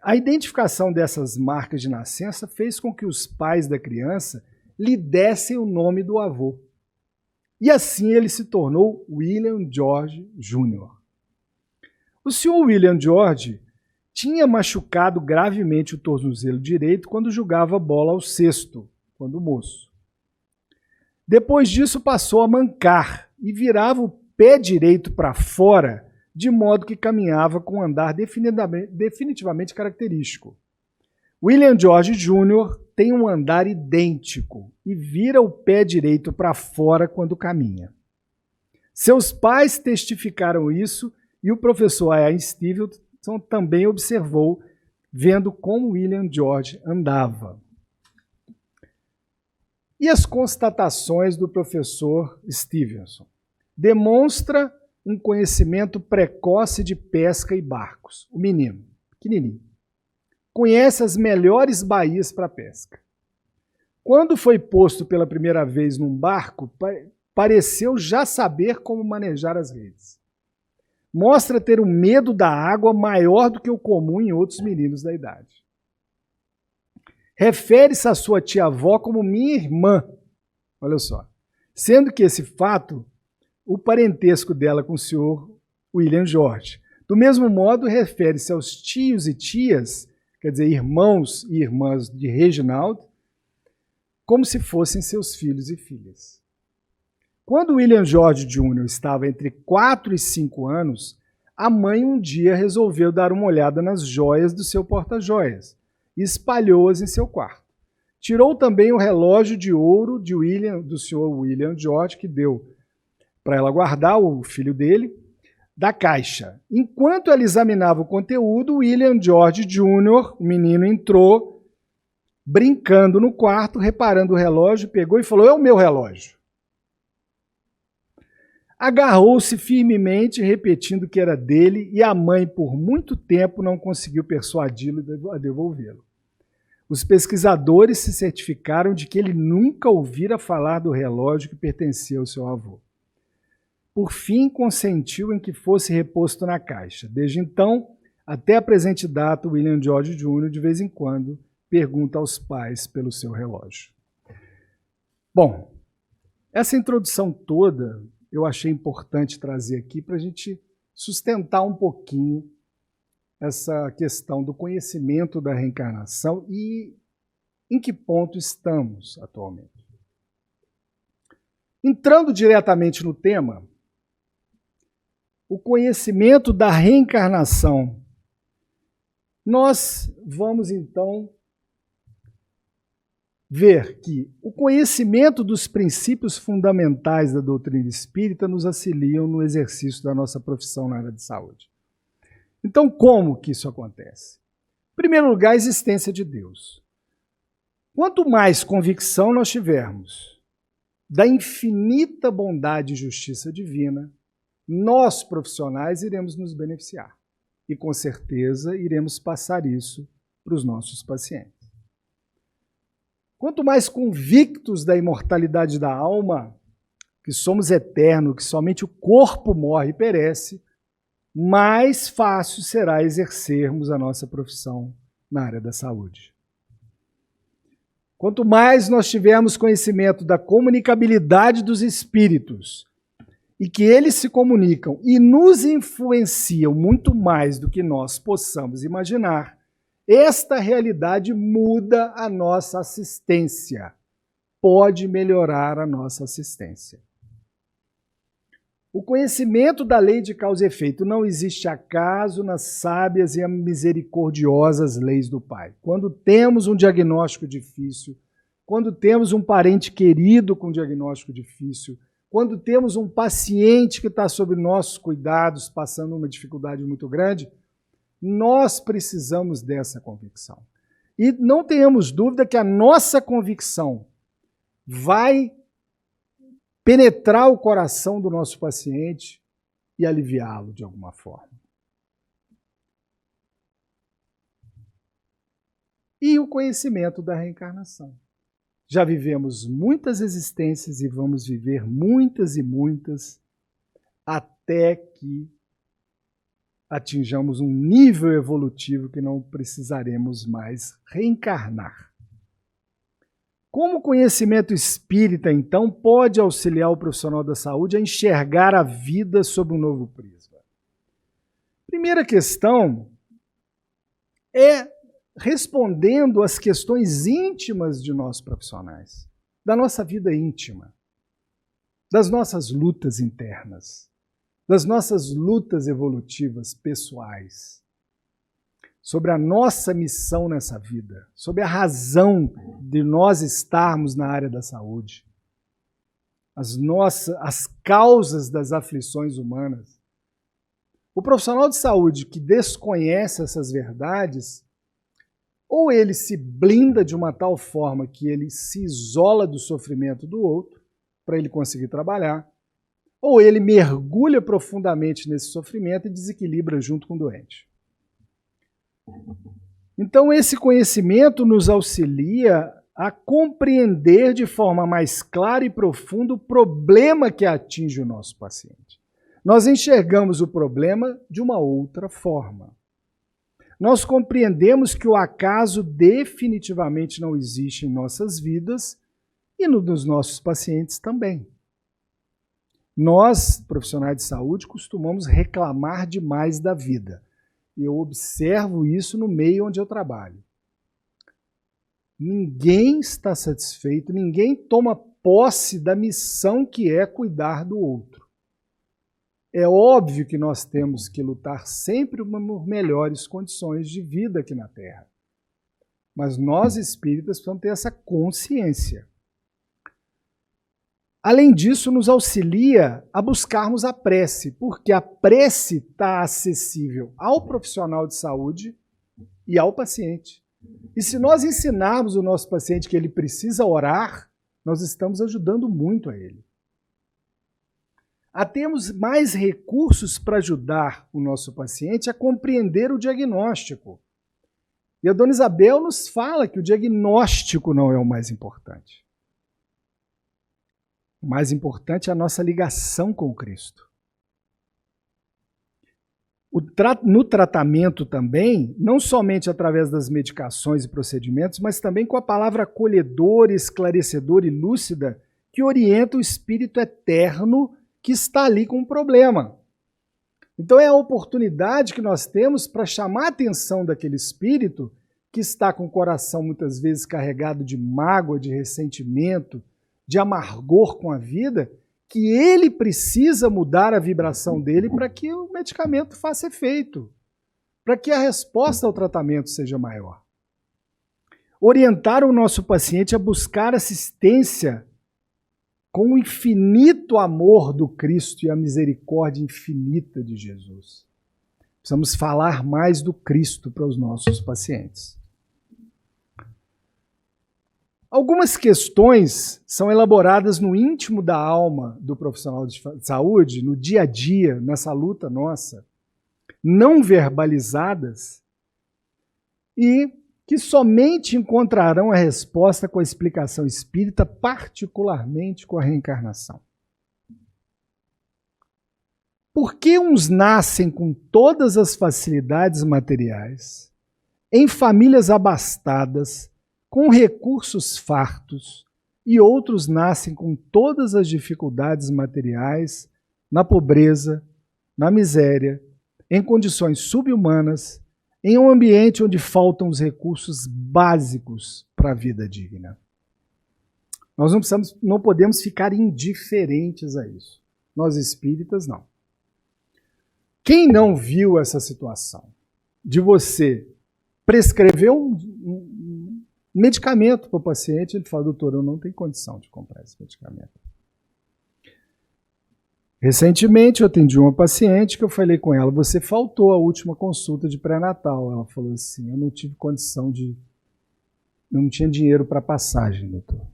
A identificação dessas marcas de nascença fez com que os pais da criança lhe dessem o nome do avô. E assim ele se tornou William George Jr. O senhor William George tinha machucado gravemente o tornozelo direito quando jogava bola ao cesto, quando moço. Depois disso passou a mancar e virava o pé direito para fora, de modo que caminhava com um andar definitivamente característico. William George Jr. tem um andar idêntico e vira o pé direito para fora quando caminha. Seus pais testificaram isso e o professor A. Stevenson também observou, vendo como William George andava. E as constatações do professor Stevenson? Demonstra um conhecimento precoce de pesca e barcos. O menino, pequenininho, conhece as melhores baías para pesca. Quando foi posto pela primeira vez num barco, pareceu já saber como manejar as redes. Mostra ter um medo da água maior do que o comum em outros meninos da idade. Refere-se à sua tia-avó como minha irmã, olha só, sendo que esse fato, o parentesco dela com o senhor William George. Do mesmo modo, refere-se aos tios e tias, quer dizer, irmãos e irmãs de Reginald, como se fossem seus filhos e filhas. Quando William George Jr. estava entre 4 e 5 anos, a mãe um dia resolveu dar uma olhada nas joias do seu porta-joias e espalhou-as em seu quarto. Tirou também o relógio de ouro do senhor William George, que deu para ela guardar, o filho dele, da caixa. Enquanto ela examinava o conteúdo, William George Jr., o menino, entrou, brincando no quarto, reparando o relógio, pegou e falou: é o meu relógio. Agarrou-se firmemente, repetindo que era dele, e a mãe, por muito tempo, não conseguiu persuadi-lo a devolvê-lo. Os pesquisadores se certificaram de que ele nunca ouvira falar do relógio que pertencia ao seu avô. Por fim, consentiu em que fosse reposto na caixa. Desde então, até a presente data, William George Jr., de vez em quando, pergunta aos pais pelo seu relógio. Bom, essa introdução toda eu achei importante trazer aqui para a gente sustentar um pouquinho essa questão do conhecimento da reencarnação e em que ponto estamos atualmente. Entrando diretamente no tema, o conhecimento da reencarnação. Nós vamos, então, ver que o conhecimento dos princípios fundamentais da doutrina espírita nos auxiliam no exercício da nossa profissão na área de saúde. Então, como que isso acontece? Em primeiro lugar, a existência de Deus. Quanto mais convicção nós tivermos da infinita bondade e justiça divina, nós, profissionais, iremos nos beneficiar. E, com certeza, iremos passar isso para os nossos pacientes. Quanto mais convictos da imortalidade da alma, que somos eternos, que somente o corpo morre e perece, mais fácil será exercermos a nossa profissão na área da saúde. Quanto mais nós tivermos conhecimento da comunicabilidade dos espíritos, e que eles se comunicam e nos influenciam muito mais do que nós possamos imaginar, esta realidade muda a nossa assistência, pode melhorar a nossa assistência. O conhecimento da lei de causa e efeito: não existe acaso nas sábias e misericordiosas leis do Pai. Quando temos um diagnóstico difícil, quando temos um parente querido com diagnóstico difícil, quando temos um paciente que está sob nossos cuidados, passando uma dificuldade muito grande, nós precisamos dessa convicção. E não tenhamos dúvida que a nossa convicção vai penetrar o coração do nosso paciente e aliviá-lo de alguma forma. E o conhecimento da reencarnação. Já vivemos muitas existências e vamos viver muitas e muitas até que atinjamos um nível evolutivo que não precisaremos mais reencarnar. Como o conhecimento espírita, então, pode auxiliar o profissional da saúde a enxergar a vida sob um novo prisma? Primeira questão é respondendo às questões íntimas de nós profissionais, da nossa vida íntima, das nossas lutas internas, das nossas lutas evolutivas pessoais, sobre a nossa missão nessa vida, sobre a razão de nós estarmos na área da saúde, as causas das aflições humanas. O profissional de saúde que desconhece essas verdades ou ele se blinda de uma tal forma que ele se isola do sofrimento do outro para ele conseguir trabalhar, ou ele mergulha profundamente nesse sofrimento e desequilibra junto com o doente. Então, esse conhecimento nos auxilia a compreender de forma mais clara e profunda o problema que atinge o nosso paciente. Nós enxergamos o problema de uma outra forma. Nós compreendemos que o acaso definitivamente não existe em nossas vidas e nos nossos pacientes também. Nós, profissionais de saúde, costumamos reclamar demais da vida. Eu observo isso no meio onde eu trabalho. Ninguém está satisfeito, ninguém toma posse da missão que é cuidar do outro. É óbvio que nós temos que lutar sempre por melhores condições de vida aqui na Terra. Mas nós, espíritas, precisamos ter essa consciência. Além disso, nos auxilia a buscarmos a prece, porque a prece está acessível ao profissional de saúde e ao paciente. E se nós ensinarmos o nosso paciente que ele precisa orar, nós estamos ajudando muito a ele. A termos mais recursos para ajudar o nosso paciente a compreender o diagnóstico. E a Dona Isabel nos fala que o diagnóstico não é o mais importante. O mais importante é a nossa ligação com Cristo. No tratamento também, não somente através das medicações e procedimentos, mas também com a palavra acolhedora, esclarecedora e lúcida que orienta o espírito eterno que está ali com um problema. Então é a oportunidade que nós temos para chamar a atenção daquele espírito que está com o coração muitas vezes carregado de mágoa, de ressentimento, de amargor com a vida, que ele precisa mudar a vibração dele para que o medicamento faça efeito, para que a resposta ao tratamento seja maior. Orientar o nosso paciente a buscar assistência com o infinito amor do Cristo e a misericórdia infinita de Jesus. Precisamos falar mais do Cristo para os nossos pacientes. Algumas questões são elaboradas no íntimo da alma do profissional de saúde, no dia a dia, nessa luta nossa, não verbalizadas, e que somente encontrarão a resposta com a explicação espírita, particularmente com a reencarnação. Por que uns nascem com todas as facilidades materiais, em famílias abastadas, com recursos fartos, e outros nascem com todas as dificuldades materiais, na pobreza, na miséria, em condições subhumanas, em um ambiente onde faltam os recursos básicos para a vida digna? Nós não podemos ficar indiferentes a isso. Nós espíritas, não. Quem não viu essa situação de você prescrever um medicamento para o paciente, ele fala: doutor, eu não tenho condição de comprar esse medicamento. Recentemente eu atendi uma paciente que eu falei com ela: você faltou à última consulta de pré-natal. Ela falou assim: eu não tive condição de... eu não tinha dinheiro para passagem, doutor.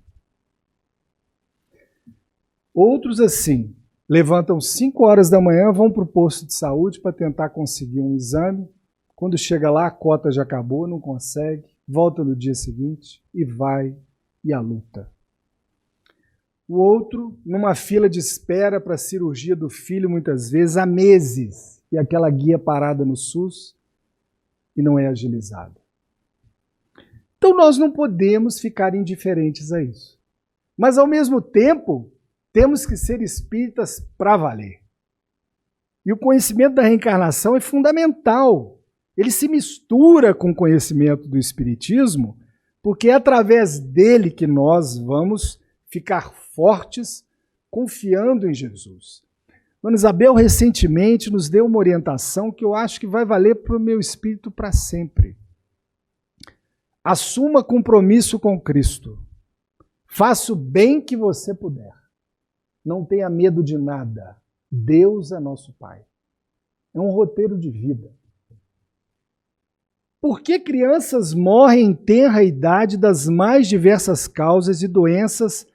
Outros assim, levantam 5 horas da manhã, vão para o posto de saúde para tentar conseguir um exame. Quando chega lá, a cota já acabou, não consegue. Volta no dia seguinte e vai e a luta. O outro, numa fila de espera para a cirurgia do filho, muitas vezes há meses, e aquela guia parada no SUS e não é agilizada. Então nós não podemos ficar indiferentes a isso. Mas ao mesmo tempo, temos que ser espíritas para valer. E o conhecimento da reencarnação é fundamental. Ele se mistura com o conhecimento do espiritismo, porque é através dele que nós vamos ficar fortes, confiando em Jesus. Dona Isabel recentemente nos deu uma orientação que eu acho que vai valer para o meu espírito para sempre. Assuma compromisso com Cristo. Faça o bem que você puder. Não tenha medo de nada. Deus é nosso Pai. É um roteiro de vida. Por que crianças morrem em tenra idade das mais diversas causas e doenças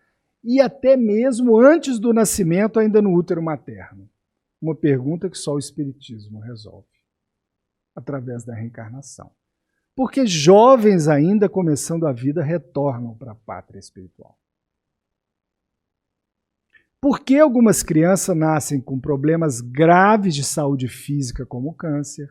e até mesmo antes do nascimento, ainda no útero materno? Uma pergunta que só o Espiritismo resolve, através da reencarnação. Porque jovens ainda começando a vida retornam para a pátria espiritual. Por que algumas crianças nascem com problemas graves de saúde física, como câncer,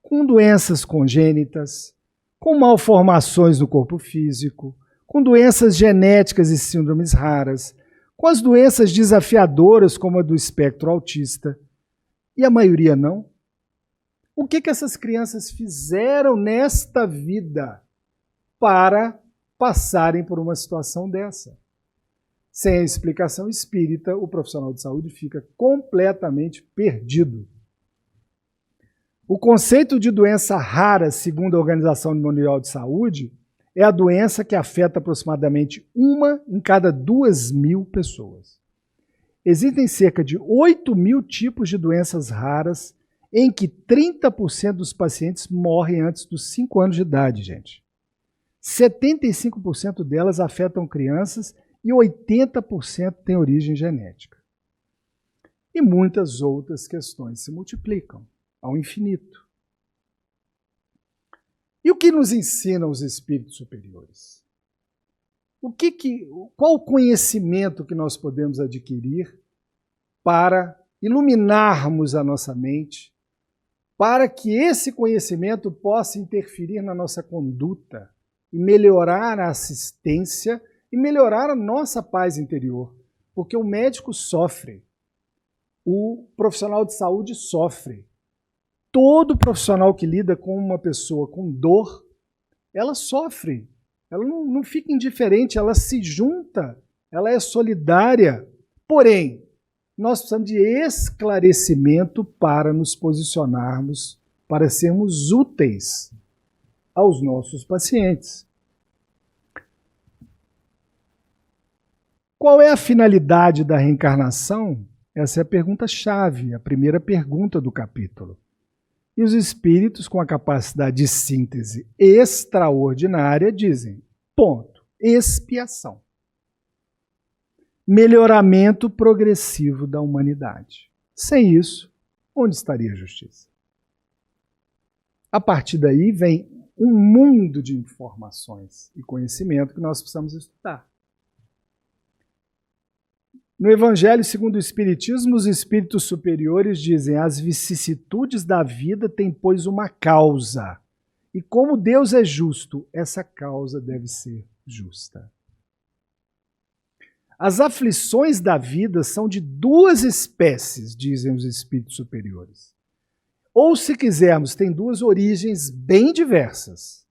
com doenças congênitas, com malformações no corpo físico, com doenças genéticas e síndromes raras, com as doenças desafiadoras como a do espectro autista, e a maioria não? O que essas crianças fizeram nesta vida para passarem por uma situação dessa? Sem a explicação espírita, o profissional de saúde fica completamente perdido. O conceito de doença rara, segundo a Organização Mundial de Saúde, é a doença que afeta aproximadamente 1 em cada 2.000 pessoas. Existem cerca de 8.000 tipos de doenças raras, em que 30% dos pacientes morrem antes dos 5 anos de idade, gente. 75% delas afetam crianças e 80% têm origem genética. E muitas outras questões se multiplicam ao infinito. E o que nos ensinam os espíritos superiores? Qual o conhecimento que nós podemos adquirir para iluminarmos a nossa mente, para que esse conhecimento possa interferir na nossa conduta e melhorar a assistência e melhorar a nossa paz interior? Porque o médico sofre, o profissional de saúde sofre. Todo profissional que lida com uma pessoa com dor, ela sofre. Ela não fica indiferente, ela se junta, ela é solidária. Porém, nós precisamos de esclarecimento para nos posicionarmos, para sermos úteis aos nossos pacientes. Qual é a finalidade da reencarnação? Essa é a pergunta-chave, a primeira pergunta do capítulo. E os espíritos, com a capacidade de síntese extraordinária, dizem: ponto, expiação. Melhoramento progressivo da humanidade. Sem isso, onde estaria a justiça? A partir daí vem um mundo de informações e conhecimento que nós precisamos estudar. No Evangelho segundo o Espiritismo, os espíritos superiores dizem: as vicissitudes da vida têm, pois, uma causa. E como Deus é justo, essa causa deve ser justa. As aflições da vida são de 2 espécies, dizem os espíritos superiores. Ou, se quisermos, tem 2 origens bem diversas,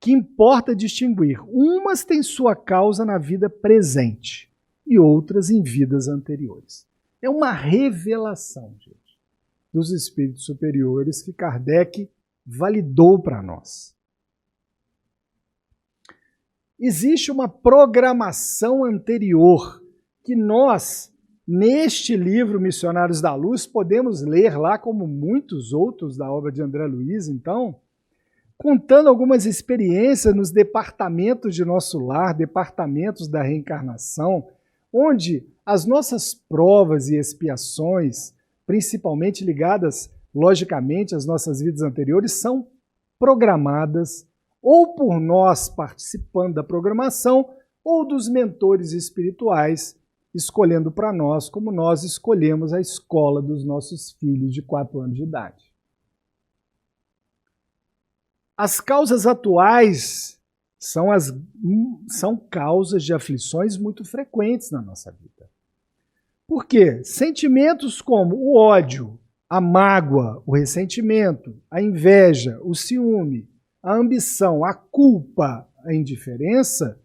que importa distinguir. Umas têm sua causa na vida presente e outras em vidas anteriores. É uma revelação, gente, dos espíritos superiores que Kardec validou para nós. Existe uma programação anterior que nós, neste livro Missionários da Luz, podemos ler lá, como muitos outros da obra de André Luiz, então, contando algumas experiências nos departamentos de nosso lar, departamentos da reencarnação, onde as nossas provas e expiações, principalmente ligadas, logicamente, às nossas vidas anteriores, são programadas ou por nós participando da programação, ou dos mentores espirituais escolhendo para nós, como nós escolhemos a escola dos nossos filhos de 4 anos de idade. As causas atuais são causas de aflições muito frequentes na nossa vida. Por quê? Sentimentos como o ódio, a mágoa, o ressentimento, a inveja, o ciúme, a ambição, a culpa, a indiferença,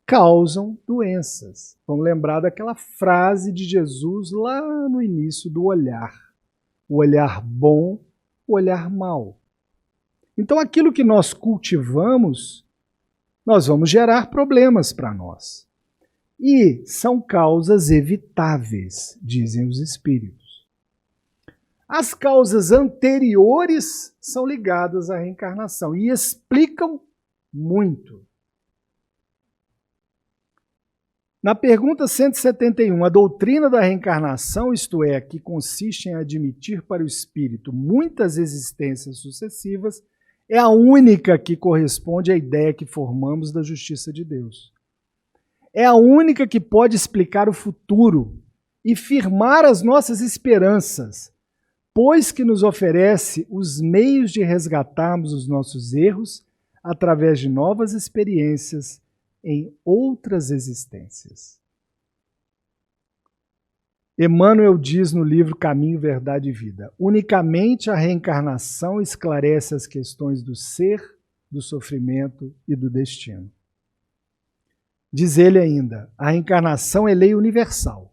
causam doenças. Vamos lembrar daquela frase de Jesus lá no início do olhar. O olhar bom, o olhar mau. Então, aquilo que nós cultivamos, nós vamos gerar problemas para nós. E são causas evitáveis, dizem os espíritos. As causas anteriores são ligadas à reencarnação e explicam muito. Na pergunta 171, a doutrina da reencarnação, isto é, que consiste em admitir para o espírito muitas existências sucessivas, é a única que corresponde à ideia que formamos da justiça de Deus. É a única que pode explicar o futuro e firmar as nossas esperanças, pois que nos oferece os meios de resgatarmos os nossos erros através de novas experiências em outras existências. Emmanuel diz no livro Caminho, Verdade e Vida: unicamente a reencarnação esclarece as questões do ser, do sofrimento e do destino. Diz ele ainda: a reencarnação é lei universal.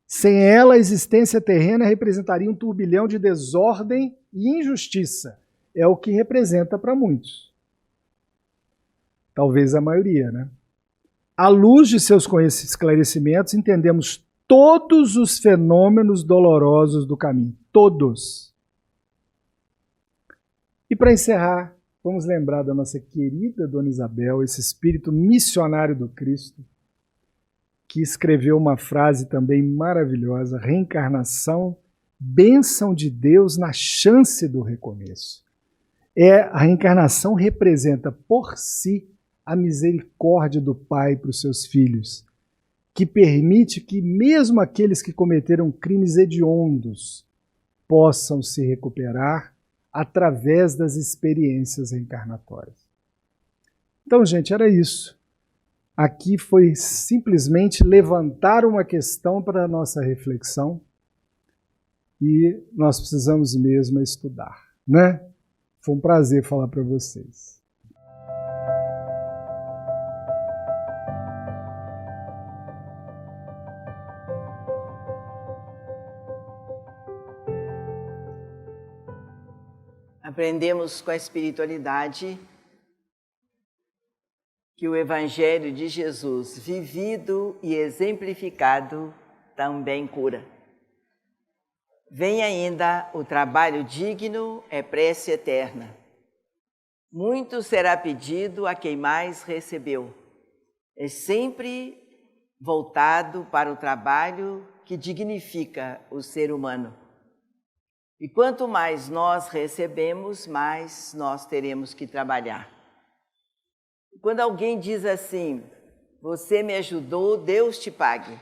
Sem ela, a existência terrena representaria um turbilhão de desordem e injustiça. É o que representa para muitos. Talvez a maioria, né? À luz de seus esclarecimentos, entendemos todos os fenômenos dolorosos do caminho. Todos. E para encerrar, vamos lembrar da nossa querida Dona Isabel, esse espírito missionário do Cristo, que escreveu uma frase também maravilhosa: reencarnação, bênção de Deus na chance do recomeço. A reencarnação representa por si a misericórdia do Pai para os seus filhos, que permite que mesmo aqueles que cometeram crimes hediondos possam se recuperar através das experiências reencarnatórias. Então, gente, era isso. Aqui foi simplesmente levantar uma questão para a nossa reflexão e nós precisamos mesmo estudar, né? Foi um prazer falar para vocês. Aprendemos com a espiritualidade que o Evangelho de Jesus, vivido e exemplificado, também cura. Vem ainda o trabalho digno, é prece eterna. Muito será pedido a quem mais recebeu. É sempre voltado para o trabalho que dignifica o ser humano. E quanto mais nós recebemos, mais nós teremos que trabalhar. Quando alguém diz assim: você me ajudou, Deus te pague.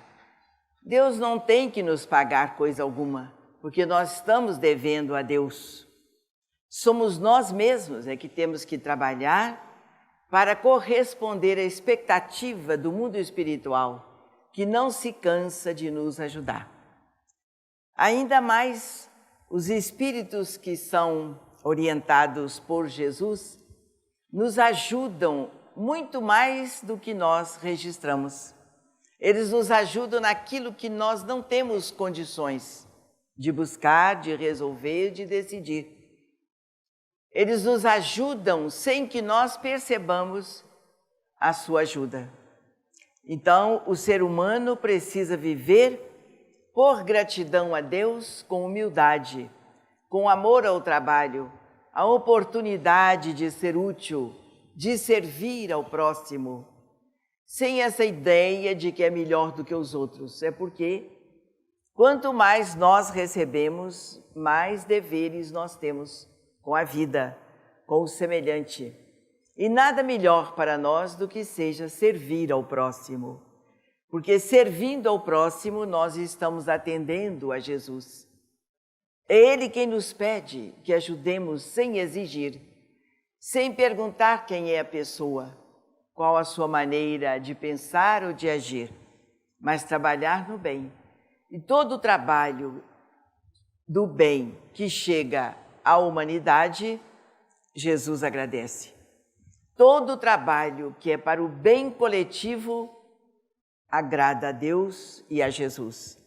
Deus não tem que nos pagar coisa alguma, porque nós estamos devendo a Deus. Somos nós mesmos que temos que trabalhar para corresponder à expectativa do mundo espiritual, que não se cansa de nos ajudar. Ainda mais os espíritos que são orientados por Jesus nos ajudam muito mais do que nós registramos. Eles nos ajudam naquilo que nós não temos condições de buscar, de resolver, de decidir. Eles nos ajudam sem que nós percebamos a sua ajuda. Então, o ser humano precisa viver por gratidão a Deus, com humildade, com amor ao trabalho, a oportunidade de ser útil, de servir ao próximo, sem essa ideia de que é melhor do que os outros. É porque quanto mais nós recebemos, mais deveres nós temos com a vida, com o semelhante. E nada melhor para nós do que seja servir ao próximo. Porque servindo ao próximo, nós estamos atendendo a Jesus. É Ele quem nos pede que ajudemos sem exigir, sem perguntar quem é a pessoa, qual a sua maneira de pensar ou de agir, mas trabalhar no bem. E todo o trabalho do bem que chega à humanidade, Jesus agradece. Todo o trabalho que é para o bem coletivo, agrada a Deus e a Jesus.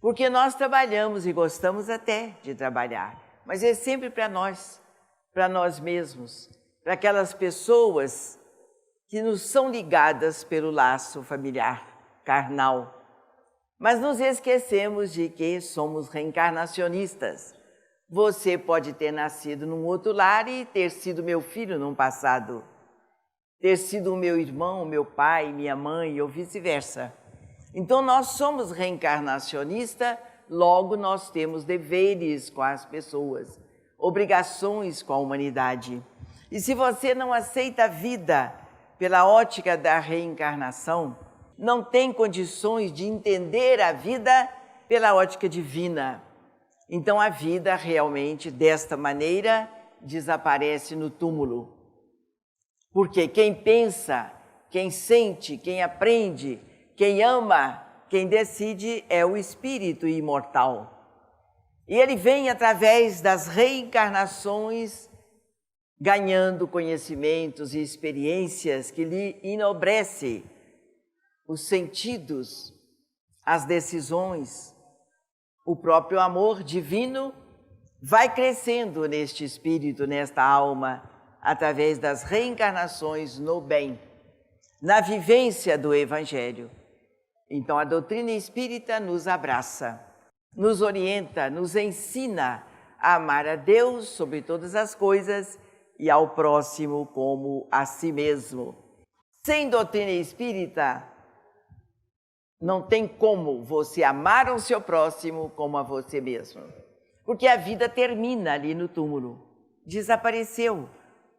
Porque nós trabalhamos e gostamos até de trabalhar, mas é sempre para nós mesmos, para aquelas pessoas que nos são ligadas pelo laço familiar, carnal. Mas nos esquecemos de que somos reencarnacionistas. Você pode ter nascido num outro lar e ter sido meu filho num passado. Ter sido o meu irmão, meu pai, minha mãe ou vice-versa. Então nós somos reencarnacionistas, logo nós temos deveres com as pessoas, obrigações com a humanidade. E se você não aceita a vida pela ótica da reencarnação, não tem condições de entender a vida pela ótica divina. Então a vida realmente, desta maneira, desaparece no túmulo. Porque quem pensa, quem sente, quem aprende, quem ama, quem decide é o espírito imortal. E ele vem através das reencarnações, ganhando conhecimentos e experiências que lhe enobrece os sentidos, as decisões. O próprio amor divino vai crescendo neste espírito, nesta alma, através das reencarnações no bem, na vivência do Evangelho. Então a doutrina espírita nos abraça, nos orienta, nos ensina a amar a Deus sobre todas as coisas e ao próximo como a si mesmo. Sem doutrina espírita, não tem como você amar o seu próximo como a você mesmo. Porque a vida termina ali no túmulo. Desapareceu.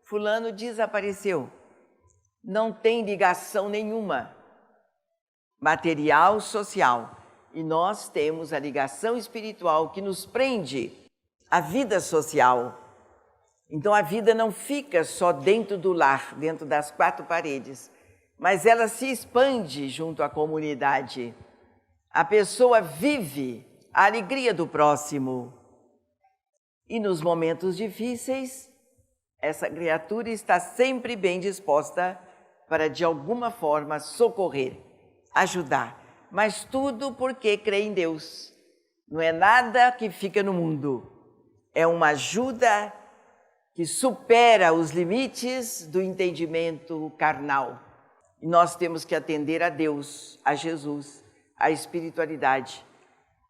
Fulano desapareceu. Não tem ligação nenhuma, material, social. E nós temos a ligação espiritual que nos prende à vida social. Então a vida não fica só dentro do lar, dentro das quatro paredes, mas ela se expande junto à comunidade. A pessoa vive a alegria do próximo. E nos momentos difíceis, essa criatura está sempre bem disposta para, de alguma forma, socorrer, ajudar. Mas tudo porque crê em Deus. Não é nada que fica no mundo. É uma ajuda que supera os limites do entendimento carnal. E nós temos que atender a Deus, a Jesus, a espiritualidade.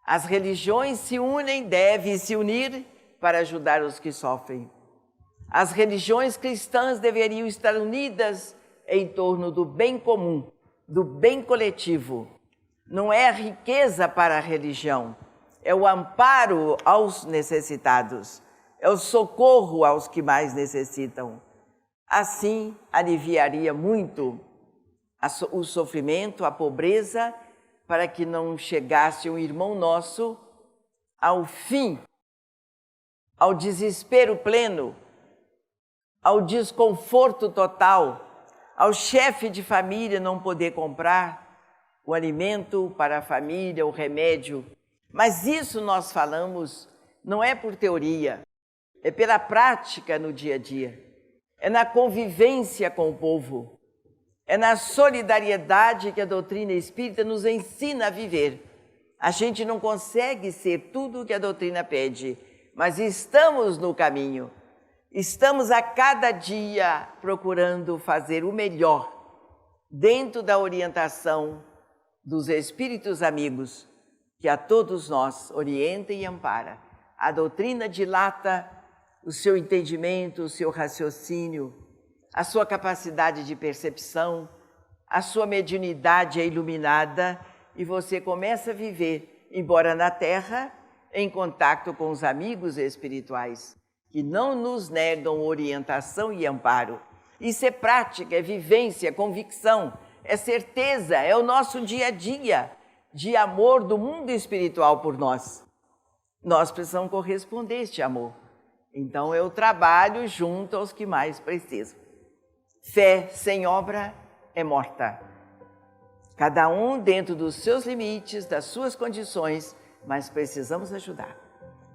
As religiões se unem, devem se unir para ajudar os que sofrem. As religiões cristãs deveriam estar unidas em torno do bem comum, do bem coletivo. Não é a riqueza para a religião, é o amparo aos necessitados, é o socorro aos que mais necessitam. Assim, aliviaria muito o sofrimento, a pobreza, para que não chegasse um irmão nosso ao fim, ao desespero pleno, ao desconforto total, ao chefe de família não poder comprar o alimento para a família, o remédio. Mas isso nós falamos não é por teoria, é pela prática no dia a dia, é na convivência com o povo. É na solidariedade que a doutrina espírita nos ensina a viver. A gente não consegue ser tudo o que a doutrina pede, mas estamos no caminho. Estamos a cada dia procurando fazer o melhor dentro da orientação dos espíritos amigos que a todos nós orienta e ampara. A doutrina dilata o seu entendimento, o seu raciocínio, a sua capacidade de percepção, a sua mediunidade é iluminada e você começa a viver, embora na Terra, em contato com os amigos espirituais, que não nos negam orientação e amparo. Isso é prática, é vivência, é convicção, é certeza, é o nosso dia a dia de amor do mundo espiritual por nós. Nós precisamos corresponder a este amor. Então eu trabalho junto aos que mais precisam. Fé sem obra é morta. Cada um dentro dos seus limites, das suas condições, mas precisamos ajudar.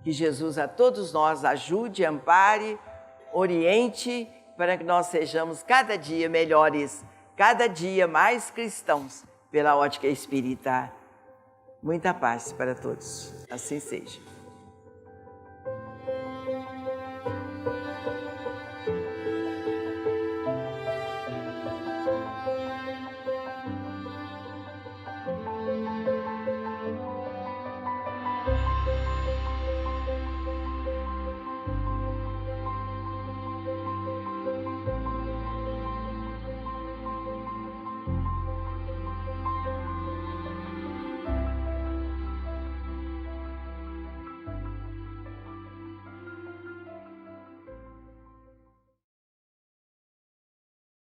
Que Jesus a todos nós ajude, ampare, oriente, para que nós sejamos cada dia melhores, cada dia mais cristãos, pela ótica espírita. Muita paz para todos. Assim seja.